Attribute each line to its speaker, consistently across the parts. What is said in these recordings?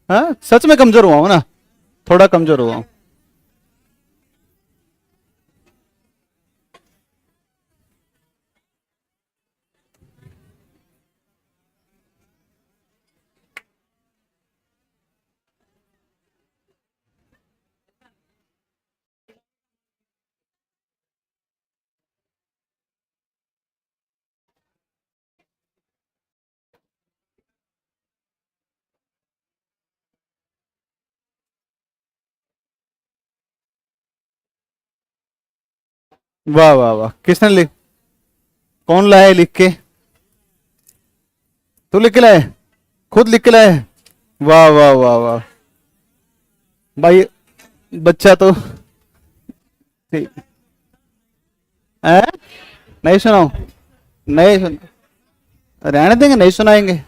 Speaker 1: हाँ सच में कमजोर हुआ हूं ना, थोड़ा कमजोर हुआ हूं। वाह वाह वाह, किसने लिख, कौन लाया है लिख के? तू लिख के लाया है? खुद लिख के लाया है? वाह वाह वाह वाह भाई, बच्चा तो ठीक है। नहीं सुनाऊं? नहीं सुन, रहने देंगे, नहीं सुनाएंगे।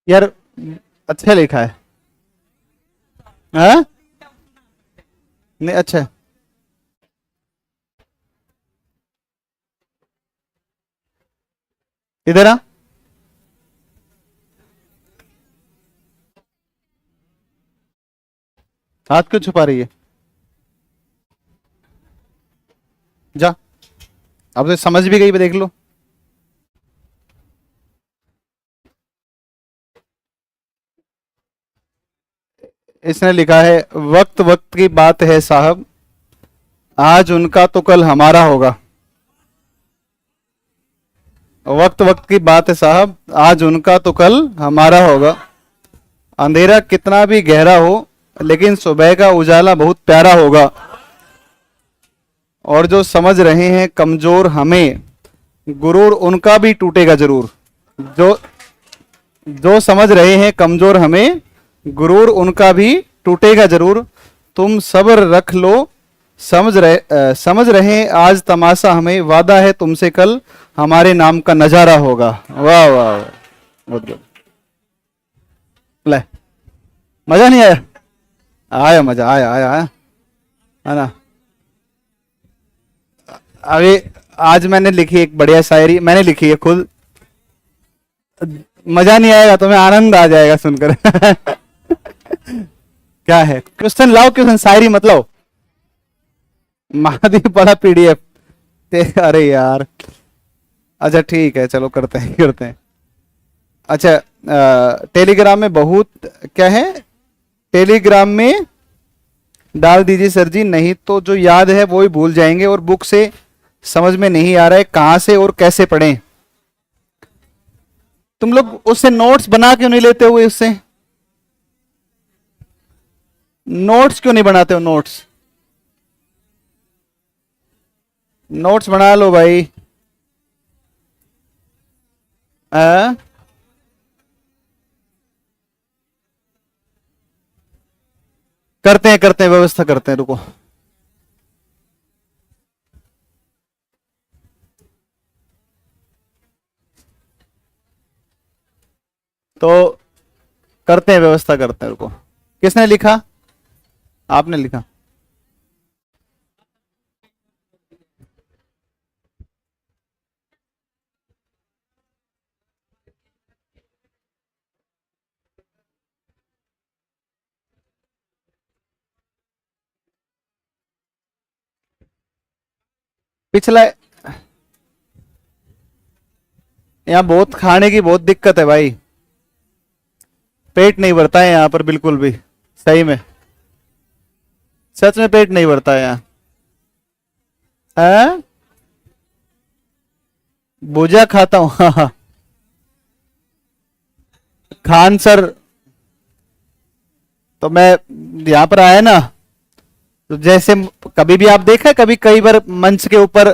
Speaker 1: यार अच्छा लिखा है। हाँ नहीं अच्छा है। इधर आ। हाथ क्यों छुपा रही है? जा, अब तो समझ भी गई, देख लो। इसने लिखा है, वक्त वक्त की बात है साहब, आज उनका तो कल हमारा होगा। वक्त वक्त की बात है साहब, आज उनका तो कल हमारा होगा। अंधेरा कितना भी गहरा हो, लेकिन सुबह का उजाला बहुत प्यारा होगा। और जो समझ रहे हैं कमजोर हमें, गुरूर उनका भी टूटेगा जरूर। जो जो समझ रहे हैं कमजोर हमें, गुरूर उनका भी टूटेगा जरूर। तुम सब्र रख लो, समझ रहे हैं आज तमाशा हमें, वादा है तुमसे कल हमारे नाम का नजारा होगा। वाह वाह वाह, बहुत गुड। ले, मजा नहीं आया? आया मजा, आया आया आया, है ना? अभी आज मैंने लिखी एक बढ़िया शायरी, मैंने लिखी है खुद। मजा नहीं आएगा, तुम्हें आनंद आ जाएगा सुनकर। क्या है क्वेश्चन? लाओ क्वेश्चन, शायरी मत लाओ। महादीप पढ़ा पीडीएफ ते, अरे यार। अच्छा ठीक है, चलो करते हैं करते हैं। अच्छा, टेलीग्राम में बहुत, क्या है, टेलीग्राम में डाल दीजिए सर जी, नहीं तो जो याद है वो ही भूल जाएंगे, और बुक से समझ में नहीं आ रहा है कहां से और कैसे पढ़ें। तुम लोग उससे नोट्स बना क्यों नहीं लेते हुए? उससे नोट्स क्यों नहीं बनाते हो? नोट्स, नोट्स बना लो भाई। आ? करते हैं व्यवस्था करते हैं, रुको। तो करते हैं व्यवस्था करते हैं, रुको। किसने लिखा? आपने लिखा? पिछला, यहाँ बहुत खाने की बहुत दिक्कत है भाई, पेट नहीं भरता है यहाँ पर बिल्कुल भी। सही में, सच में पेट नहीं भरता है यहाँ। हैं? भुजा खाता हूँ। हाँ हाँ। खान सर, तो मैं यहाँ पर आया ना, तो जैसे कभी भी आप देखा है, कभी कई बार मंच के ऊपर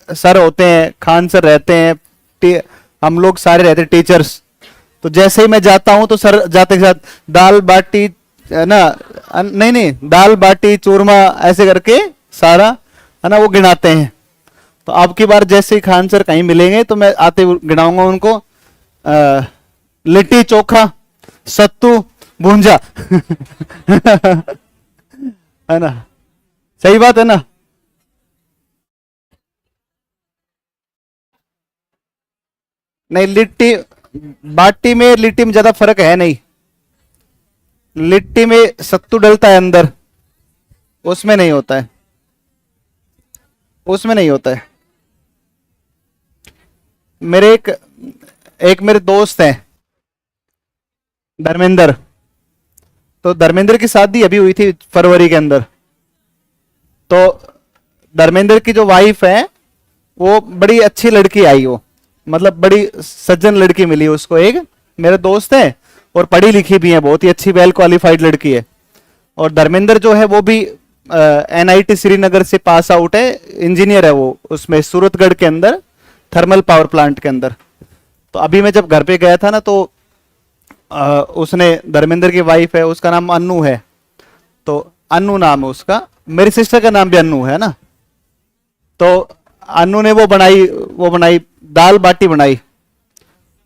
Speaker 1: सर होते हैं, खान सर रहते हैं, हम लोग सारे रहते हैं टीचर्स। तो जैसे ही मैं जाता हूं तो सर जाते के साथ दाल बाटी, है ना, नहीं नहीं, दाल बाटी चूरमा ऐसे करके सारा, है ना, वो गिनाते हैं। तो अब की बार जैसे ही खान सर कहीं मिलेंगे तो मैं आते गिनाऊंगा उनको, लिट्टी चोखा, सत्तू, भूंजा। है ना, सही बात है ना। नहीं, लिट्टी बाटी में लिट्टी में ज्यादा फर्क है नहीं। लिट्टी में सत्तू डलता है अंदर, उसमें नहीं होता है, उसमें नहीं होता है। मेरे एक मेरे दोस्त हैं धर्मेंद्र, तो धर्मेंद्र की शादी अभी हुई थी फरवरी के अंदर। तो धर्मेंद्र की जो वाइफ है वो बड़ी अच्छी लड़की आई, वो मतलब बड़ी सज्जन लड़की मिली उसको, एक मेरे दोस्त है और पढ़ी लिखी भी है, बहुत ही अच्छी वेल क्वालिफाइड लड़की है। और धर्मेंद्र जो है वो भी एनआईटी श्रीनगर से पास आउट है, इंजीनियर है वो, उसमें सूरतगढ़ के अंदर थर्मल पावर प्लांट के अंदर। तो अभी मैं जब घर पे गया था ना, तो उसने, धर्मेंद्र की वाइफ है, उसका नाम अन्नू है, तो अन्नू नाम है उसका, मेरी सिस्टर का नाम भी अन्नू है ना। तो अन्नू ने वो बनाई दाल बाटी बनाई।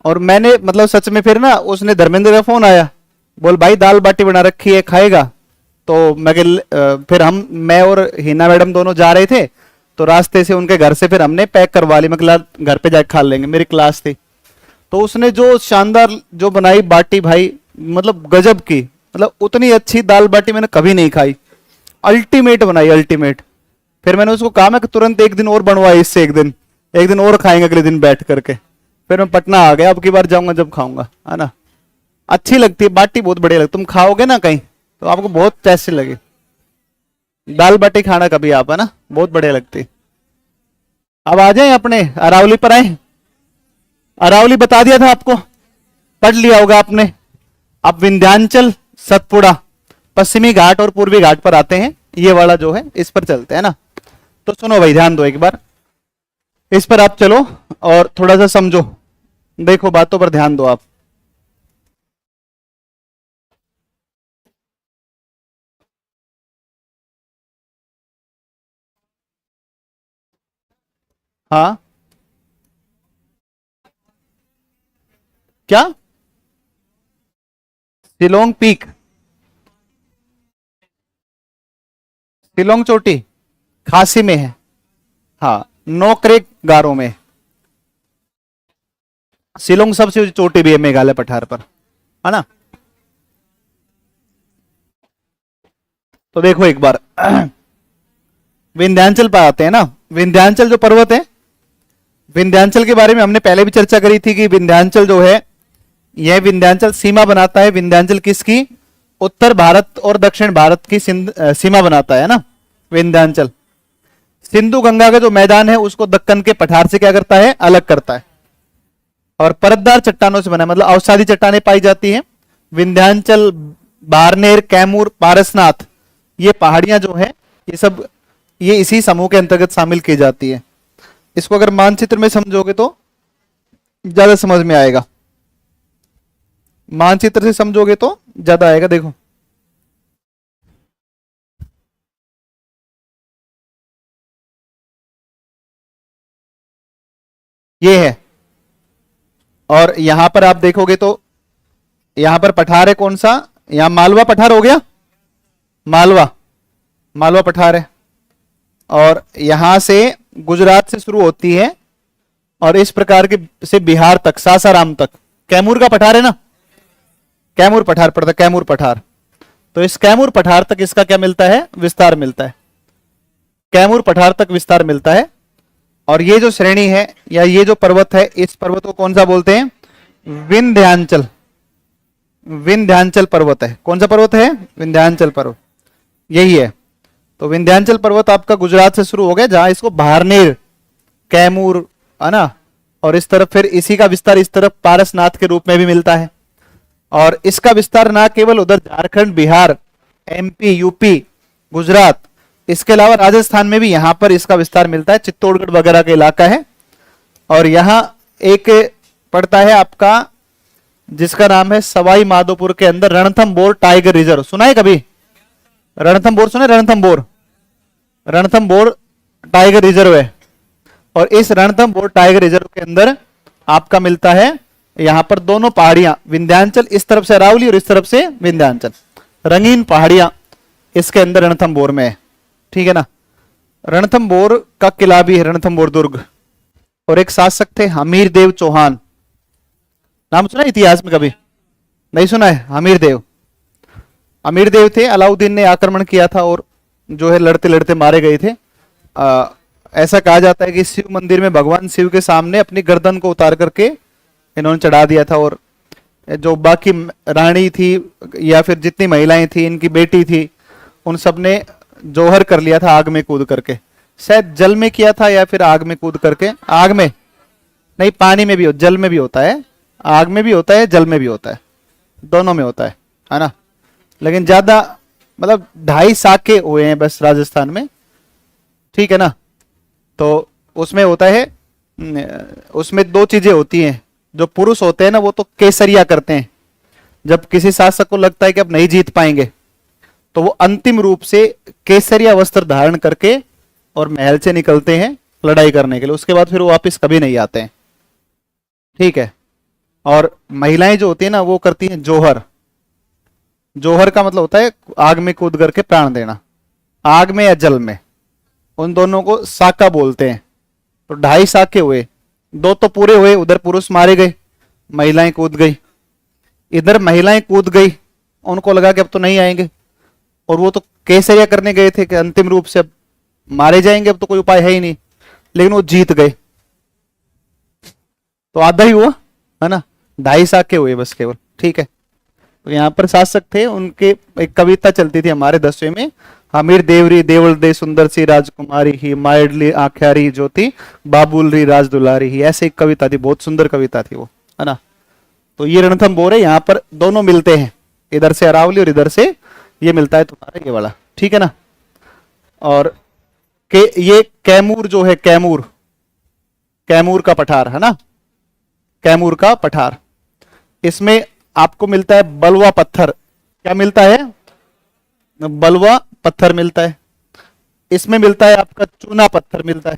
Speaker 1: और मैंने मतलब सच में फिर ना, उसने धर्मेंद्र का फोन आया, बोल भाई दाल बाटी बना रखी है, खाएगा? तो फिर मैं और हिना मैडम दोनों जा रहे थे, तो रास्ते से उनके घर से फिर हमने पैक करवा ली, मतलब घर पे जाके खा लेंगे, मेरी क्लास थी। तो उसने जो शानदार जो बनाई बाटी भाई, मतलब गजब की, मतलब उतनी अच्छी दाल बाटी मैंने कभी नहीं खाई, अल्टीमेट बनाई, अल्टीमेट। फिर मैंने उसको कहा मैं कि तुरंत एक दिन और बनवाई इससे, एक दिन और खाएंगे अगले दिन बैठ करके। फिर मैं पटना आ गया, अब की बार जाऊंगा जब खाऊंगा, है ना। अच्छी लगती है बाटी, बहुत बढ़िया लगती, तुम खाओगे ना कहीं तो आपको बहुत टेस्टी लगे दाल बाटी खाना कभी आप, है ना, बहुत बढ़िया लगती। अब आ जाए अपने अरावली पर आए। अरावली बता दिया था आपको, पढ़ लिया होगा आपने। अब विंध्याचल, सतपुड़ा, पश्चिमी घाट और पूर्वी घाट पर आते हैं, ये वाला जो है इस पर चलते हैं ना। तो सुनो भाई, ध्यान दो एक बार, इस पर आप चलो और थोड़ा सा समझो, देखो बातों पर ध्यान दो आप। हाँ, क्या? शिलोंग पीक, शिलोंग चोटी खासी में है, हाँ, नोक्रेक गारो में। शिलोंग सबसे ऊंची चोटी भी है मेघालय पठार पर, है ना। तो देखो एक बार, विंध्याचल पर आते हैं ना। विंध्याचल जो पर्वत है, विंध्याचल के बारे में हमने पहले भी चर्चा करी थी कि विंध्याचल जो है, यह विंध्याचल सीमा बनाता है। विंध्याचल किसकी? उत्तर भारत और दक्षिण भारत की सीमा बनाता है ना विंध्याचल। सिंधु गंगा का जो मैदान है उसको दक्कन के पठार से क्या करता है? अलग करता है। और परतदार चट्टानों से बना, मतलब अवसादी चट्टानें पाई जाती हैं। विंध्याचल, बारनेर, कैमूर, पारसनाथ, ये पहाड़ियां जो है ये सब ये इसी समूह के अंतर्गत शामिल की जाती है। इसको अगर मानचित्र में समझोगे तो ज्यादा समझ में आएगा, मानचित्र से समझोगे तो ज्यादा आएगा। देखो ये है, और यहां पर आप देखोगे तो यहां पर पठार है कौन सा? यहां मालवा पठार हो गया, मालवा, मालवा पठार है। और यहां से गुजरात से शुरू होती है और इस प्रकार के से बिहार तक, सासाराम तक। कैमूर का पठार है ना, कैमूर पठार पड़ता है, कैमूर पठार। तो इस कैमूर पठार तक इसका क्या मिलता है? विस्तार मिलता है, कैमूर पठार तक विस्तार मिलता है। और ये जो श्रेणी है या ये जो पर्वत है, इस पर्वत को कौन सा बोलते हैं? विंध्याचल, विंध्याचल पर्वत है। कौन सा पर्वत है? विंध्याचल पर्वत, यही है। तो विंध्याचल पर्वत आपका गुजरात से शुरू हो गया, जहां इसको बारनेर, कैमूर, है ना, और इस तरफ फिर इसी का विस्तार इस तरफ पारसनाथ के रूप में भी मिलता है। और इसका विस्तार ना केवल उधर झारखंड, बिहार, एमपी, यूपी, गुजरात, इसके अलावा राजस्थान में भी यहां पर इसका विस्तार मिलता है, चित्तौड़गढ़ वगैरह का इलाका है। और यहां एक पड़ता है आपका जिसका नाम है सवाई माधोपुर के अंदर रणथंबोर टाइगर रिजर्व। सुना है कभी? रणथंबोर सुना है? रणथंबोर, रणथंबोर टाइगर रिजर्व है। और इस रणथंभौर टाइगर रिजर्व के अंदर आपका मिलता है यहां पर दोनों पहाड़ियां, विंध्याचल इस तरफ से अरावली और इस तरफ से विंध्याचल, रंगीन पहाड़ियां इसके अंदर रणथंभौर में है। ठीक है ना। रणथंभौर का किला भी है, रणथंभौर दुर्ग। और एक शासक थे हमीर देव चौहान, नाम सुना इतिहास में कभी? नहीं सुना है? हमीर देव, अमीर देव थे, अलाउद्दीन ने आक्रमण किया था और जो है लड़ते लड़ते मारे गए थे। ऐसा कहा जाता है कि शिव मंदिर में भगवान शिव के सामने अपनी गर्दन को उतार करके इन्होंने चढ़ा दिया था, और जो बाकी रानी थी या फिर जितनी महिलाएं थी, इनकी बेटी थी, उन सब ने जौहर कर लिया था आग में कूद करके। शायद जल में किया था या फिर आग में कूद करके। आग में नहीं, पानी में भी हो, जल में भी होता है, आग में भी होता है, जल में भी होता है, दोनों में होता है ना। लेकिन ज्यादा मतलब 2.5 साके हुए हैं बस राजस्थान में। ठीक है ना। तो उसमें होता है, उसमें 2 चीजें होती हैं। जो पुरुष होते हैं ना वो तो केसरिया करते हैं, जब किसी शासक को लगता है कि अब नहीं जीत पाएंगे तो वो अंतिम रूप से केसरिया वस्त्र धारण करके और महल से निकलते हैं लड़ाई करने के लिए। उसके बाद फिर वो वापस कभी नहीं आते हैं। ठीक है। और महिलाएं जो होती है ना वो करती हैं जौहर। जौहर का मतलब होता है आग में कूद करके प्राण देना, आग में या जल में, उन दोनों को साका बोलते हैं। तो 2.5 साके हुए, 2 तो पूरे हुए, उधर पुरुष मारे गए, महिलाएं कूद गई, इधर महिलाएं कूद गई, उनको लगा कि अब तो नहीं आएंगे, और वो तो केसरिया करने गए थे कि अंतिम रूप से अब मारे जाएंगे, अब तो कोई उपाय है ही नहीं, लेकिन वो जीत गए। तो आधा ही हुआ है ना, 2.5 साके हुए बस केवल। ठीक है। तो यहाँ पर शासक थे, उनके एक कविता चलती थी हमारे 10वीं में, हमीर देवरी देवल दे सुंदर सी राजकुमारी ही, मायडली आख्यारी ज्योति बाबुल री राज दुलारी ही, ऐसे एक कविता थी, बहुत सुंदर कविता थी वो, है ना। तो ये रणथंभौर है, यहाँ पर दोनों मिलते हैं, इधर से अरावली और इधर से ये मिलता है तुम्हारा ये वाला। ठीक है ना। और ये कैमूर जो है, कैमूर, कैमूर का पठार है ना, कैमूर का पठार, इसमें आपको मिलता है बलवा पत्थर। क्या मिलता है? बलवा पत्थर मिलता है। इसमें मिलता है आपका चूना पत्थर मिलता है,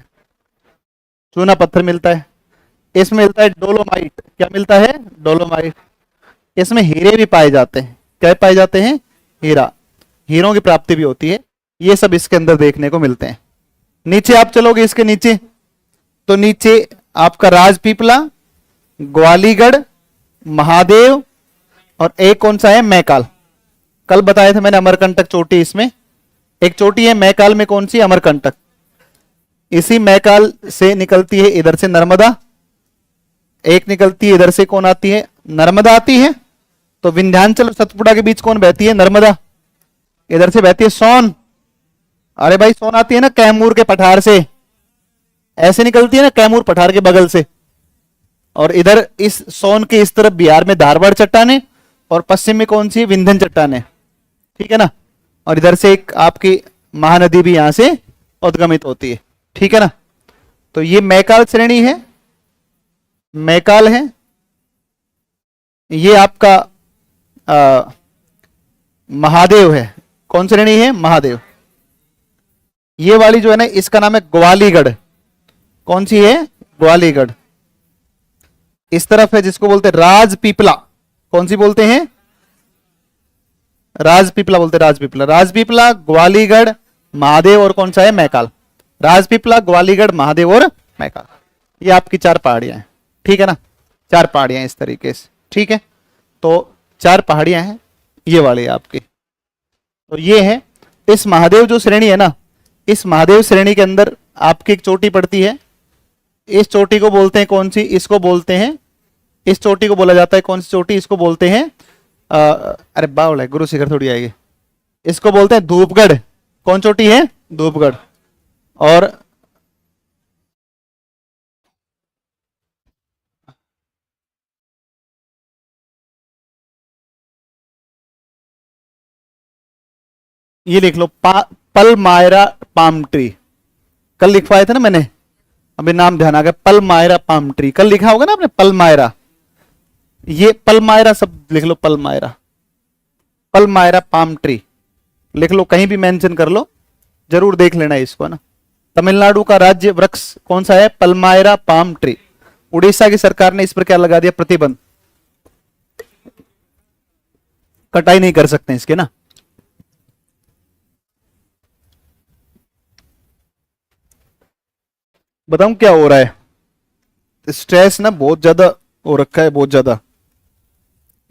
Speaker 1: चूना पत्थर मिलता है। इसमें मिलता है डोलोमाइट। क्या मिलता है? डोलोमाइट। इसमें हीरे भी पाए जाते हैं। क्या पाए जाते हैं? हीरा, हीरों की प्राप्ति भी होती है। ये सब इसके अंदर देखने को मिलते हैं। नीचे आप चलोगे इसके नीचे, तो नीचे आपका राजपीपला, ग्वालीगढ़, महादेव, और एक कौन सा है? मैकाल। कल बताया था मैंने अमरकंटक चोटी, इसमें एक चोटी है मैकाल में, कौन सी? अमरकंटक। इसी मैकाल से निकलती है इधर से नर्मदा, एक निकलती है इधर से, कौन आती है? नर्मदा आती है। तो विंध्याचल और सतपुड़ा के बीच कौन बहती है? नर्मदा। इधर से बहती है सोन। अरे भाई सोन आती है ना कैमूर के पठार से, ऐसे निकलती है ना कैमूर पठार के बगल से। और इधर इस सोन के इस तरफ बिहार में धारवाड़ चट्टाने, और पश्चिम में कौन सी? विंध्यन चट्टाने। ठीक है ना। और इधर से एक आपकी महानदी भी यहां से उद्गमित होती है। ठीक है ना। तो ये मैकाल श्रेणी है, मैकाल है। ये आपका महादेव है। कौन श्रेणी है? महादेव। ये वाली जो है ना, इसका नाम है ग्वालीगढ़। कौन सी है? ग्वालीगढ़। इस तरफ है जिसको बोलते हैं राजपीपला। कौन सी बोलते हैं? राजपीपला बोलते हैं, राजपीपला। राजपीपला, ग्वालीगढ़, महादेव, और कौन सा है? मैकाल। राजपीपला, ग्वालीगढ़, महादेव और मैकाल। ये आपकी 4 पहाड़ियां हैं। ठीक है ना, 4 पहाड़ियां इस तरीके से। ठीक है। तो 4 पहाड़ियां हैं ये वाली आपकी। तो ये है इस महादेव जो श्रेणी है ना, इस महादेव श्रेणी के अंदर आपकी एक चोटी पड़ती है। इस चोटी को बोलते हैं कौन सी? इसको बोलते हैं, इस चोटी को बोला जाता है कौन सी चोटी? इसको बोलते हैं अरे बावल है, गुरु शिखर थोड़ी आएगी। इसको बोलते हैं धूपगढ़। कौन चोटी है? धूपगढ़। और ये लिख लो, पलमायरा पाम ट्री। कल लिखवाया था ना मैंने, अभी नाम ध्यान आ गया, पलमायरा पाम ट्री। कल लिखा होगा ना आपने पलमायरा, ये पलमायरा शब्द लिख लो, पलमायरा, पलमायरा पाम ट्री लिख लो, कहीं भी मेंशन कर लो, जरूर देख लेना इसको ना। तमिलनाडु का राज्य वृक्ष कौन सा है? Palmyra palm tree. उड़ीसा की सरकार ने इस पर क्या लगा दिया? प्रतिबंध, कटाई नहीं कर सकते इसके ना। बताऊं क्या हो रहा है? स्ट्रेस ना बहुत ज्यादा हो रखा है, बहुत ज्यादा।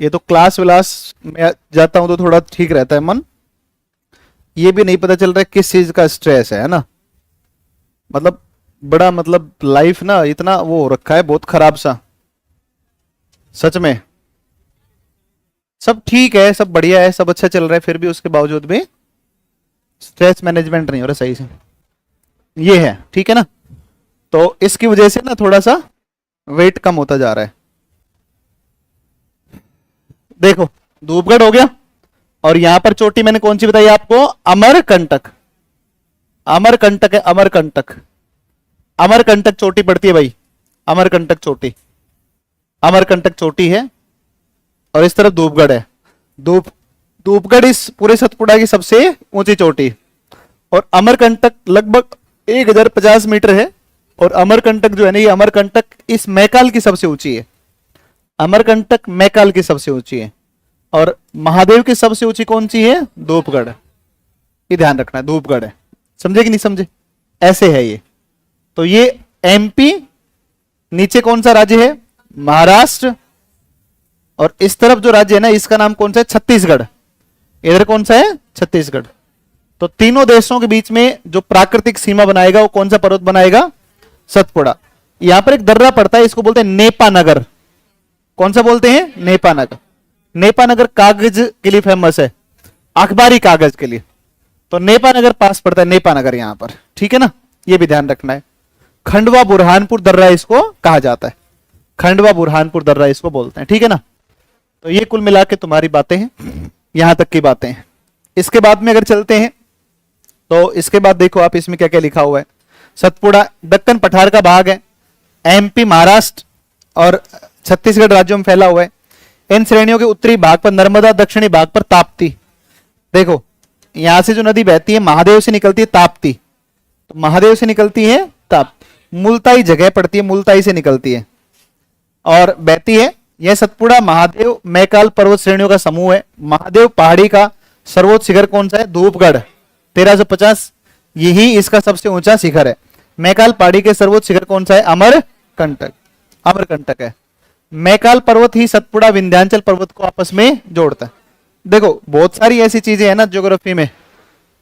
Speaker 1: ये तो क्लास विलास में जाता हूं तो थोड़ा ठीक रहता है मन, ये भी नहीं पता चल रहा है किस चीज का स्ट्रेस है ना। मतलब बड़ा, मतलब लाइफ ना इतना वो हो रखा है, बहुत खराब सा सच में। सब ठीक है, सब बढ़िया है, सब अच्छा चल रहा है, फिर भी उसके बावजूद भी स्ट्रेस मैनेजमेंट नहीं हो रहा सही से। ये है, ठीक है ना। तो इसकी वजह से ना थोड़ा सा वेट कम होता जा रहा है। देखो धूपगढ़ हो गया, और यहां पर चोटी मैंने कौन सी बताई आपको? अमरकंटक। अमरकंटक है, अमरकंटक। अमरकंटक चोटी पड़ती है भाई, अमरकंटक चोटी, अमरकंटक चोटी है। और इस तरफ धूपगढ़ है। धूपगढ़ इस पूरे सतपुड़ा की सबसे ऊंची चोटी, और अमरकंटक लगभग 1050 मीटर है। और अमरकंटक जो है ना, ये अमरकंटक इस मैकाल की सबसे ऊंची है। अमरकंटक मैकाल की सबसे ऊंची है। और महादेव की सबसे ऊंची कौन सी है? धूपगढ़। ये ध्यान रखना है, धूपगढ़ है। समझे कि नहीं समझे? ऐसे है ये। तो ये एमपी, नीचे कौन सा राज्य है? महाराष्ट्र। और इस तरफ जो राज्य है ना, इसका नाम कौन सा है? छत्तीसगढ़। इधर कौन सा है? छत्तीसगढ़। तो तीनों देशों के बीच में जो प्राकृतिक सीमा बनाएगा वो कौन सा पर्वत बनाएगा? सतपुड़ा। यहां पर एक दर्रा पड़ता है, इसको बोलते हैं नेपानगर। कौन सा बोलते हैं? नेपानगर। नेपानगर कागज के लिए फेमस है, अखबारी कागज के लिए। तो नेपानगर पास पड़ता है, नेपानगर यहां पर, ठीक है ना। ये भी ध्यान रखना है। खंडवा बुरहानपुर दर्रा इसको कहा जाता है, खंडवा बुरहानपुर दर्रा इसको बोलते हैं, ठीक है ना। तो ये कुल मिला के तुम्हारी बातें हैं, यहां तक की बातें हैं। इसके बाद में अगर चलते हैं तो इसके बाद देखो आप इसमें क्या क्या लिखा हुआ है। सतपुड़ा दक्कन पठार का भाग है, एमपी, महाराष्ट्र और छत्तीसगढ़ राज्यों में फैला हुआ है। इन श्रेणियों के उत्तरी भाग पर नर्मदा, दक्षिणी भाग पर ताप्ती। देखो यहां से जो नदी बहती है महादेव से निकलती है ताप्ती, तो महादेव से निकलती है ताप्ती। मुलताई जगह पड़ती है, मुलताई से निकलती है और बहती है। यह सतपुड़ा महादेव मैकाल पर्वत श्रेणियों का समूह है। महादेव पहाड़ी का सर्वोच्च शिखर कौन सा है? धूपगढ़ 1350, यही इसका सबसे ऊंचा शिखर है। मैकाल पहाड़ी के सर्वोच्च शिखर कौन सा है? अमरकंटक, अमरकंटक है। मैकाल पर्वत ही सतपुड़ा विंध्याचल पर्वत को आपस में जोड़ता है। देखो बहुत सारी ऐसी चीजें हैं ना ज्योग्राफी में,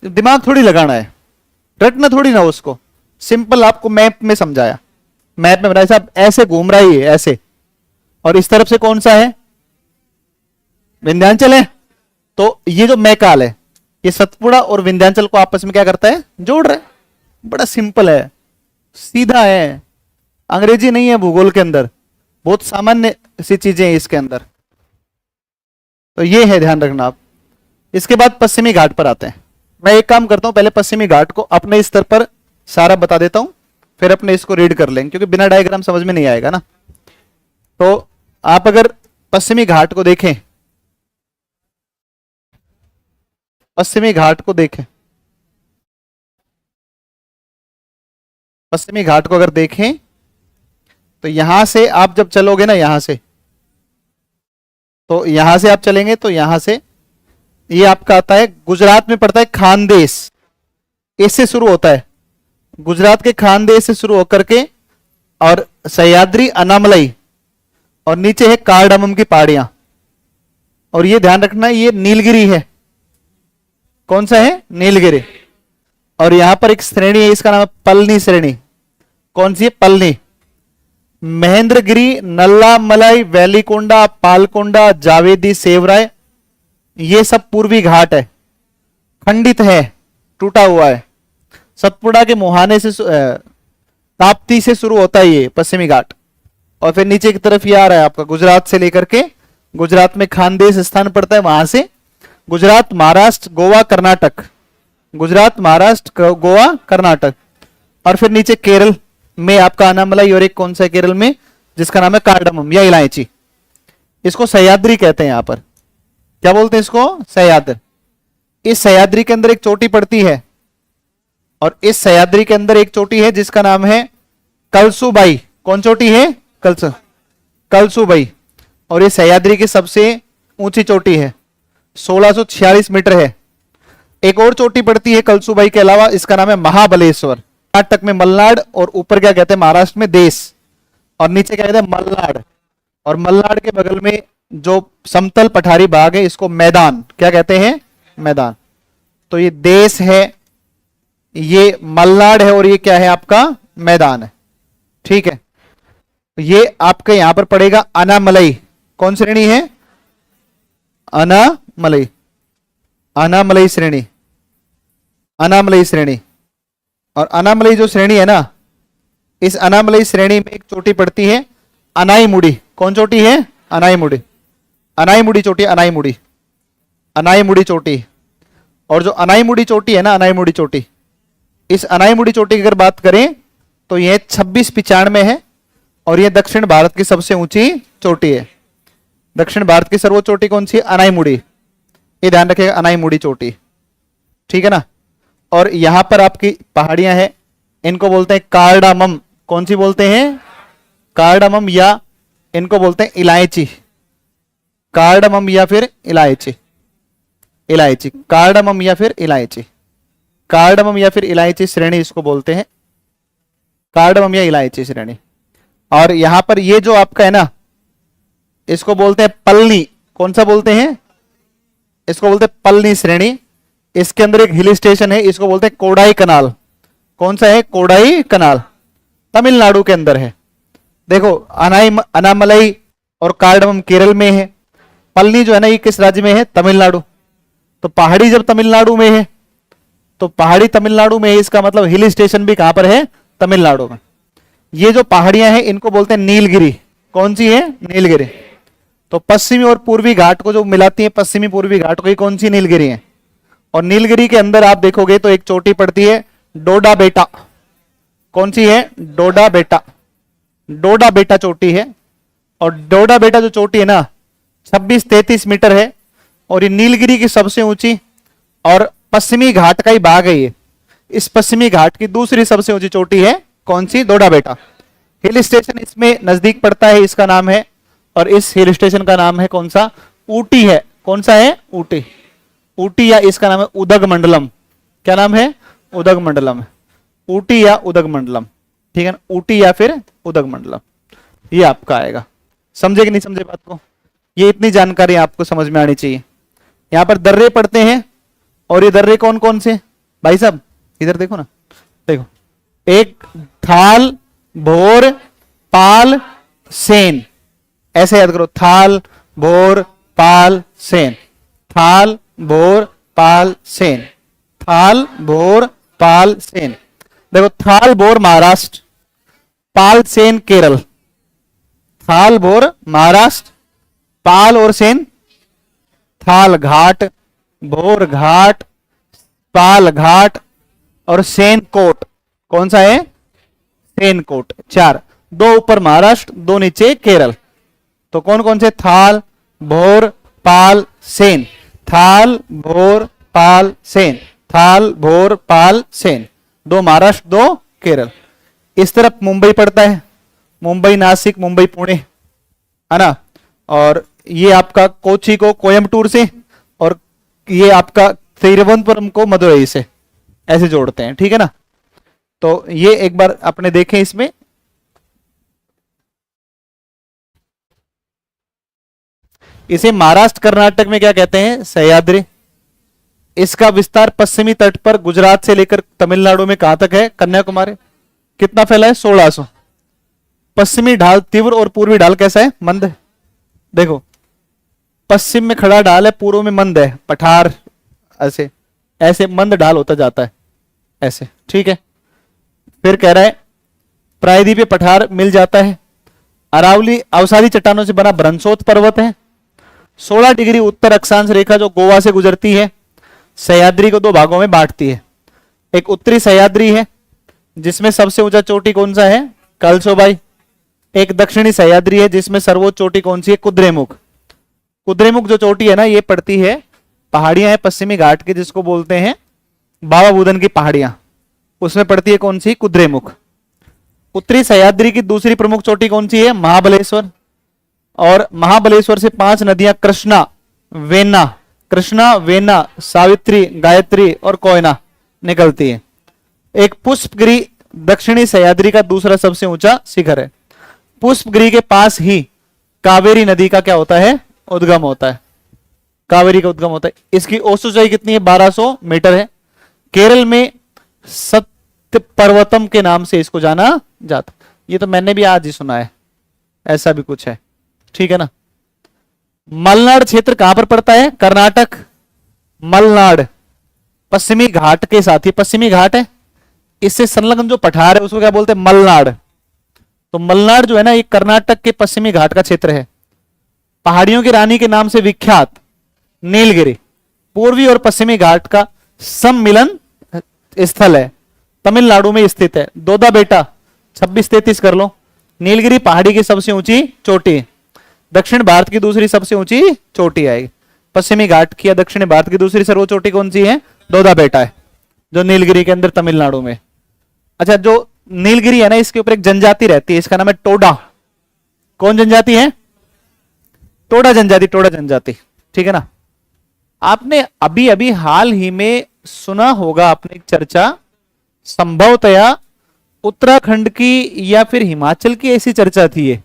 Speaker 1: दिमाग थोड़ी लगाना है, रटना थोड़ी ना उसको, सिंपल आपको मैप में समझाया। मैप में बनाया साहब ऐसे घूम रहा है ऐसे, और इस तरफ से कौन सा है? विंध्याचल है। तो ये जो मैकाल है ये सतपुड़ा और विंध्याचल को आपस में क्या करता है? जोड़ रहा है। बड़ा सिंपल है, सीधा है, अंग्रेजी नहीं है भूगोल के अंदर, बहुत सामान्य सी चीजें हैं इसके अंदर। तो ये है, ध्यान रखना आप। इसके बाद पश्चिमी घाट पर आते हैं। मैं एक काम करता हूं, पहले पश्चिमी घाट को अपने स्तर पर सारा बता देता हूं, फिर अपने इसको रीड कर लेंगे, क्योंकि बिना डायग्राम समझ में नहीं आएगा ना। तो आप अगर पश्चिमी घाट को देखें, पश्चिमी घाट को देखें, पश्चिमी घाट को अगर देखें तो यहां से आप जब चलोगे ना, यहां से, तो यहां से आप चलेंगे तो यहां से ये आपका आता है, गुजरात में पड़ता है खानदेश, इससे शुरू होता है। गुजरात के खानदेश से शुरू होकर के और सह्याद्री, अनामलई और नीचे है कार्डमम की पहाड़ियां। और ये ध्यान रखना ये नीलगिरी है। कौन सा है? नीलगिरी। और यहां पर एक श्रेणी है, इसका नाम है पलनी श्रेणी। कौन सी है? पलनी। महेंद्रगिरी, नल्लामलाई, वेलिकोंडा, पालकोंडा, जावेदी, सेवराय, ये सब पूर्वी घाट है, खंडित है, टूटा हुआ है। सतपुड़ा के मुहाने से ताप्ती से शुरू होता है ये पश्चिमी घाट, और फिर नीचे की तरफ ये आ रहा है आपका गुजरात से लेकर के, गुजरात में खानदेश स्थान पड़ता है, वहां से गुजरात, महाराष्ट्र, गोवा, कर्नाटक, गुजरात, महाराष्ट्र, गोवा, कर्नाटक, और फिर नीचे केरल में आपका अनामलाई, और एक कौन सा है केरल में जिसका नाम है कार्डमम या इलायची। इसको सह्याद्री कहते हैं। यहां पर क्या बोलते हैं इसको? सह्याद्री। इस सह्याद्री के अंदर एक चोटी पड़ती है, और इस सह्याद्री के अंदर एक चोटी है जिसका नाम है कलसुबाई। कौन चोटी है? कलसुबाई। और ये सह्याद्री की सबसे ऊंची चोटी है, 1646 मीटर है। एक और चोटी पड़ती है कलसुबाई के अलावा, इसका नाम है महाबलेश्वर। कर्नाटक में मलनाड, और ऊपर क्या कहते हैं महाराष्ट्र में देश, और नीचे क्या कहते हैं मलनाड। और मलनाड के बगल में जो समतल पठारी भाग है इसको मैदान, क्या कहते हैं? मैदान। तो ये देश है, ये मलनाड है, और ये क्या है आपका? मैदान है। ठीक है, ये आपके यहां पर पड़ेगा अनामलई। कौन श्रेणी है? अनामलई। अनामलई श्रेणी, अनामलई श्रेणी। और अनामलई जो श्रेणी है ना, इस अनामलई श्रेणी में एक चोटी पड़ती है अनाईमुड़ी। कौन चोटी है? अनाईमुड़ी। अनाईमुड़ी चोटी, अनाईमुड़ी, अनाईमुड़ी चोटी। और जो अनाईमुड़ी चोटी है ना, अनाईमुड़ी चोटी, इस अनाईमुड़ी चोटी की अगर बात करें तो यह 2695 है, और यह दक्षिण भारत की सबसे ऊंची चोटी है। दक्षिण भारत की सर्वोच्च चोटी कौन सी? अनाईमुड़ी। ये ध्यान रखिएगा, अनाईमुड़ी चोटी। ठीक है ना। और यहां पर आपकी पहाड़ियां हैं, इनको बोलते हैं कार्डामम। कौन सी बोलते हैं? कार्डामम, या इनको बोलते हैं इलायची। कार्डामम या फिर इलायची, इलायची, कार्डामम या फिर इलायची, कार्डामम या फिर इलायची श्रेणी इसको बोलते हैं, कार्डामम या इलायची श्रेणी। और यहां पर ये जो आपका है ना, इसको बोलते हैं पलनी। कौन सा बोलते हैं? इसको बोलते हैं पलनी श्रेणी। इसके अंदर एक हिल स्टेशन है, इसको बोलते हैं कोडाई कनाल। कौन सा है? कोडाई कनाल, तमिलनाडु के अंदर है। देखो, अनामलई और कार्डमम केरल में है, पलनी जो है ना ये किस राज्य में है? तमिलनाडु। तो पहाड़ी जब तमिलनाडु में है, तो पहाड़ी तमिलनाडु में है, इसका मतलब हिल स्टेशन भी कहां पर है? तमिलनाडु में। ये जो पहाड़ियां हैं इनको बोलते हैं नीलगिरी। कौन सी है? नीलगिरी। तो पश्चिमी और पूर्वी घाट को जो मिलाती है, पश्चिमी पूर्वी घाट को, ये कौन सी नीलगिरी है? और नीलगिरी के अंदर आप देखोगे तो एक चोटी पड़ती है डोडा बेटा। कौन सी है? डोडा बेटा। डोडा बेटा चोटी है। और डोडा बेटा जो चोटी है ना, 2633 मीटर है, और ये नीलगिरी की सबसे ऊंची और पश्चिमी घाट का ही भाग है ये। इस पश्चिमी घाट की दूसरी सबसे ऊंची चोटी है कौन सी? डोडा बेटा। हिल स्टेशन इसमें नजदीक पड़ता है, इसका नाम है, और इस हिल स्टेशन का नाम है कौन सा? ऊटी है। कौन सा है? ऊटी। ऊटी, या इसका नाम है उदगमंडलम। क्या नाम है? उदगमंडलम। ऊटी या उदगमंडलम। ठीक है ना, ऊटी या फिर उदगमंडलम, ये आपका आएगा। समझे कि नहीं समझे बात को? ये इतनी जानकारी आपको समझ में आनी चाहिए। यहां पर दर्रे पड़ते हैं, और ये दर्रे कौन कौन से? भाई साहब इधर देखो ना, देखो, एक थाल, भोर, पाल, सेन। ऐसे याद करो, थाल, भोर, पाल, सेन। थाल, भोर, पाल, सेन। थाल, भोर, पाल, सेन। देखो, थाल, भोर महाराष्ट्र, पाल, सेन केरल। थाल, भोर महाराष्ट्र, पाल और सेन, थाल घाट, भोर घाट, पाल घाट, और सेन कोट। कौन सा है? सेन कोट। 4, 2 ऊपर महाराष्ट्र, 2 नीचे केरल। तो कौन कौन से? थाल, भोर, पाल, सेन। थाल, भोर, पाल, सेन। थाल, भोर, पाल, सेन। 2 महाराष्ट्र, 2 केरल। इस तरफ मुंबई पड़ता है, मुंबई, नासिक, मुंबई, पुणे, है ना। और ये आपका कोची को कोयम्बटूर से, और ये आपका तिरुवनंतपुरम को मदुरई से, ऐसे जोड़ते हैं। ठीक है ना। तो ये एक बार अपने देखें, इसमें इसे महाराष्ट्र कर्नाटक में क्या कहते हैं? सह्याद्री। इसका विस्तार पश्चिमी तट पर गुजरात से लेकर तमिलनाडु में कहां तक है? कन्याकुमारी। कितना फैला है? 1600। पश्चिमी ढाल तीव्र और पूर्वी ढाल कैसा है? मंद है। देखो, पश्चिम में खड़ा ढाल है, पूर्व में मंद है, पठार, ऐसे ऐसे मंद ढाल होता जाता है, ऐसे। ठीक है। फिर कह रहा है प्रायद्वीपीय पठार मिल जाता है। अरावली अवसादी चट्टानों से बना ब्रह्मसोत पर्वत है। 16 डिग्री उत्तर अक्षांश रेखा जो गोवा से गुजरती है, सह्याद्री को 2 भागों में बांटती है। एक उत्तरी सह्याद्री है जिसमें सबसे ऊंचा चोटी कौन सा है? कलसोबाई। एक दक्षिणी सह्याद्री है जिसमें सर्वोच्च चोटी कौन सी है? कुद्रेमुख। कुद्रेमुख जो चोटी है ना, ये पड़ती है, पहाड़ियां हैं पश्चिमी घाट की, जिसको बोलते हैं बाबा बुदन की पहाड़ियां। उसमें पड़ती है कौन सी? कुद्रेमुख। उत्तरी सह्याद्री की दूसरी प्रमुख चोटी कौन सी है? महाबलेश्वर। और महाबलेश्वर से 5 नदियां कृष्णा, वेना, सावित्री, गायत्री और कोयना निकलती है। एक पुष्पगिरी दक्षिणी सह्याद्री का दूसरा सबसे ऊंचा शिखर है। पुष्पगिरी के पास ही कावेरी नदी का क्या होता है? उद्गम होता है। कावेरी का उद्गम होता है। इसकी औसत ऊंचाई कितनी है? 1200 मीटर है। केरल में सत्य पर्वतम के नाम से इसको जाना जाता। ये तो मैंने भी आज ही सुना है, ऐसा भी कुछ है, ठीक है ना। मलनाड क्षेत्र कहां पर पड़ता है? कर्नाटक। मलनाड पश्चिमी घाट के साथ ही, पश्चिमी घाट है, इससे संलग्न जो पठार है उसको क्या बोलते हैं? मलनाड। तो मलनाड जो है ना, ये कर्नाटक के पश्चिमी घाट का क्षेत्र है। पहाड़ियों की रानी के नाम से विख्यात नीलगिरी पूर्वी और पश्चिमी घाट का सम्मिलन स्थल है, तमिलनाडु में स्थित है। दोदा बेटा 2633 कर लो। नीलगिरी पहाड़ी की सबसे ऊंची चोटी, दक्षिण भारत की दूसरी सबसे ऊंची चोटी आएगी। पश्चिमी घाट की या दक्षिण भारत की दूसरी सर्वोच्च चोटी कौन सी है? दोदा बेटा है, जो नीलगिरी के अंदर तमिलनाडु में। अच्छा, जो नीलगिरी है ना, इसके ऊपर एक जनजाति रहती है, इसका नाम है टोडा। कौन जनजाति है? टोडा जनजाति, टोडा जनजाति, ठीक है ना। आपने अभी अभी हाल ही में सुना होगा आपने एक चर्चा, संभवतया उत्तराखंड की या फिर हिमाचल की ऐसी चर्चा थी ये,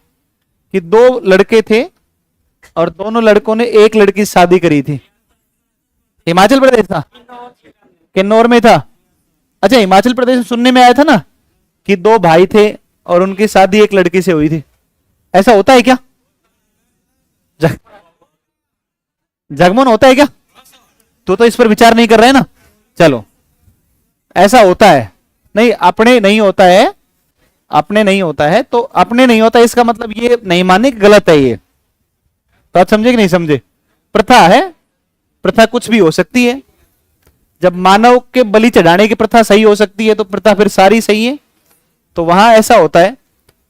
Speaker 1: कि 2 लड़के थे और दोनों लड़कों ने एक लड़की से शादी करी थी। हिमाचल प्रदेश था, किन्नौर में था। अच्छा, हिमाचल प्रदेश में सुनने में आया था ना कि 2 भाई थे और उनकी शादी एक लड़की से हुई थी। ऐसा होता है क्या? जगमोहन होता है क्या? तो इस पर विचार नहीं कर रहे हैं ना। चलो, ऐसा होता है। नहीं, अपने नहीं होता है, अपने नहीं होता है, तो अपने नहीं होता इसका मतलब ये नहीं माने कि गलत है ये। तो आप समझे कि नहीं समझे? प्रथा है, प्रथा कुछ भी हो सकती है। जब मानव के बलि चढ़ाने की प्रथा सही हो सकती है तो प्रथा फिर सारी सही है। तो वहां ऐसा होता है।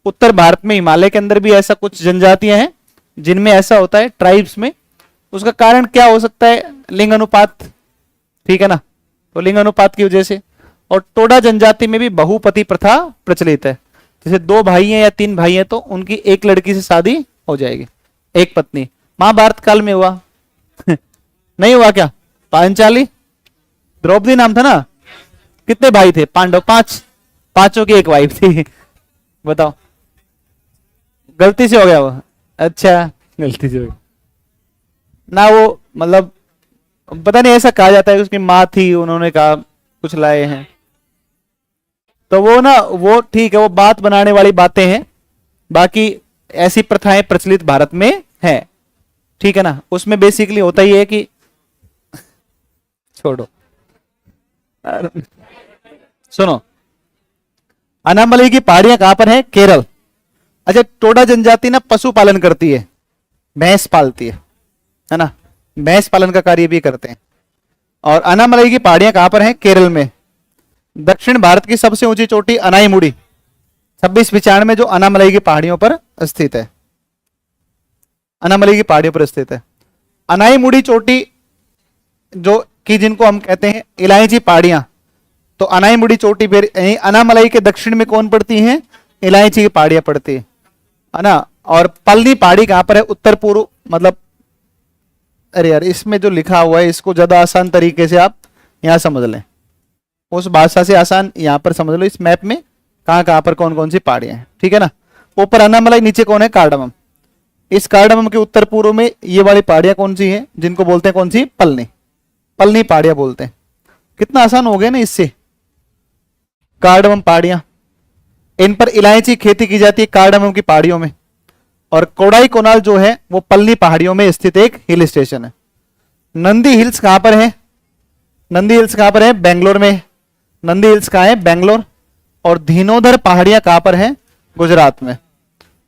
Speaker 1: उत्तर भारत में हिमालय के अंदर भी ऐसा कुछ जनजातियां हैं जिनमें ऐसा होता है, ट्राइब्स में। उसका कारण क्या हो सकता है? लिंग अनुपात, ठीक है ना। तो लिंग अनुपात की वजह से। और टोडा जनजाति में भी बहुपति प्रथा प्रचलित है। जैसे 2 भाई हैं या 3 भाई हैं तो उनकी एक लड़की से शादी हो जाएगी, एक पत्नी। महाभारत काल में हुआ नहीं हुआ क्या? पांचाली, द्रौपदी नाम था ना। कितने भाई थे? पांडव 5, पांचों की एक वाइफ थी। बताओ, गलती से हो गया वो? अच्छा, गलती से हो गया ना। वो मतलब पता नहीं, ऐसा कहा जाता है उसकी माँ थी, उन्होंने कहा कुछ लाए हैं, तो वो ना, वो ठीक है, वो बात बनाने वाली बातें हैं। बाकी ऐसी प्रथाएं प्रचलित भारत में है, ठीक है ना। उसमें बेसिकली होता ही है कि छोड़ो, सुनो, अनामलई की पहाड़ियां कहां पर है? केरल। अच्छा, टोडा जनजाति ना पशुपालन करती है, भैंस पालती है ना, भैंस पालन का कार्य भी करते हैं। और अनामलई की पहाड़ियां कहां पर है? केरल में। दक्षिण भारत की सबसे ऊंची चोटी अनाईमुड़ी 2695 जो अनामलई की पहाड़ियों पर स्थित है, अनामलई की पहाड़ियों पर स्थित है। अनाईमुड़ी चोटी जो कि जिनको हम कहते हैं इलायची पहाड़ियां, तो अनाईमुड़ी चोटी फिर अनामलई के दक्षिण में कौन पड़ती हैं? इलायची की पहाड़ियां पड़ती है ना। और पलनी पहाड़ी कहां पर है? उत्तर पूर्व, मतलब अरे यार, इसमें जो लिखा हुआ है इसको ज्यादा आसान तरीके से आप यहां समझ लें, उस भाषा से आसान यहां पर समझ लो। इस मैप में कहां पर कौन कौन सी पहाड़ियां हैं, ठीक है ना। ऊपर अनामलई, नीचे कौन है? कार्डमम। इस कार्डमम के उत्तर पूर्व में ये वाली पहाड़ियां कौन सी हैं? जिनको बोलते हैं कौन सी? पलनी, पलनी पहाड़ियां बोलते हैं। कितना आसान हो गया ना इससे। कार्डमम पहाड़ियां, इन पर इलायची खेती की जाती है कार्डमम की पहाड़ियों में। और कोडाई कोनाल जो है वो पलनी पहाड़ियों में स्थित एक हिल स्टेशन है। नंदी हिल्स कहां पर है? नंदी हिल्स कहां पर है? बेंगलोर में। नंदी हिल्स कहां है? बेंगलोर। और धीनोधर पहाड़ियां कहां पर है? गुजरात में।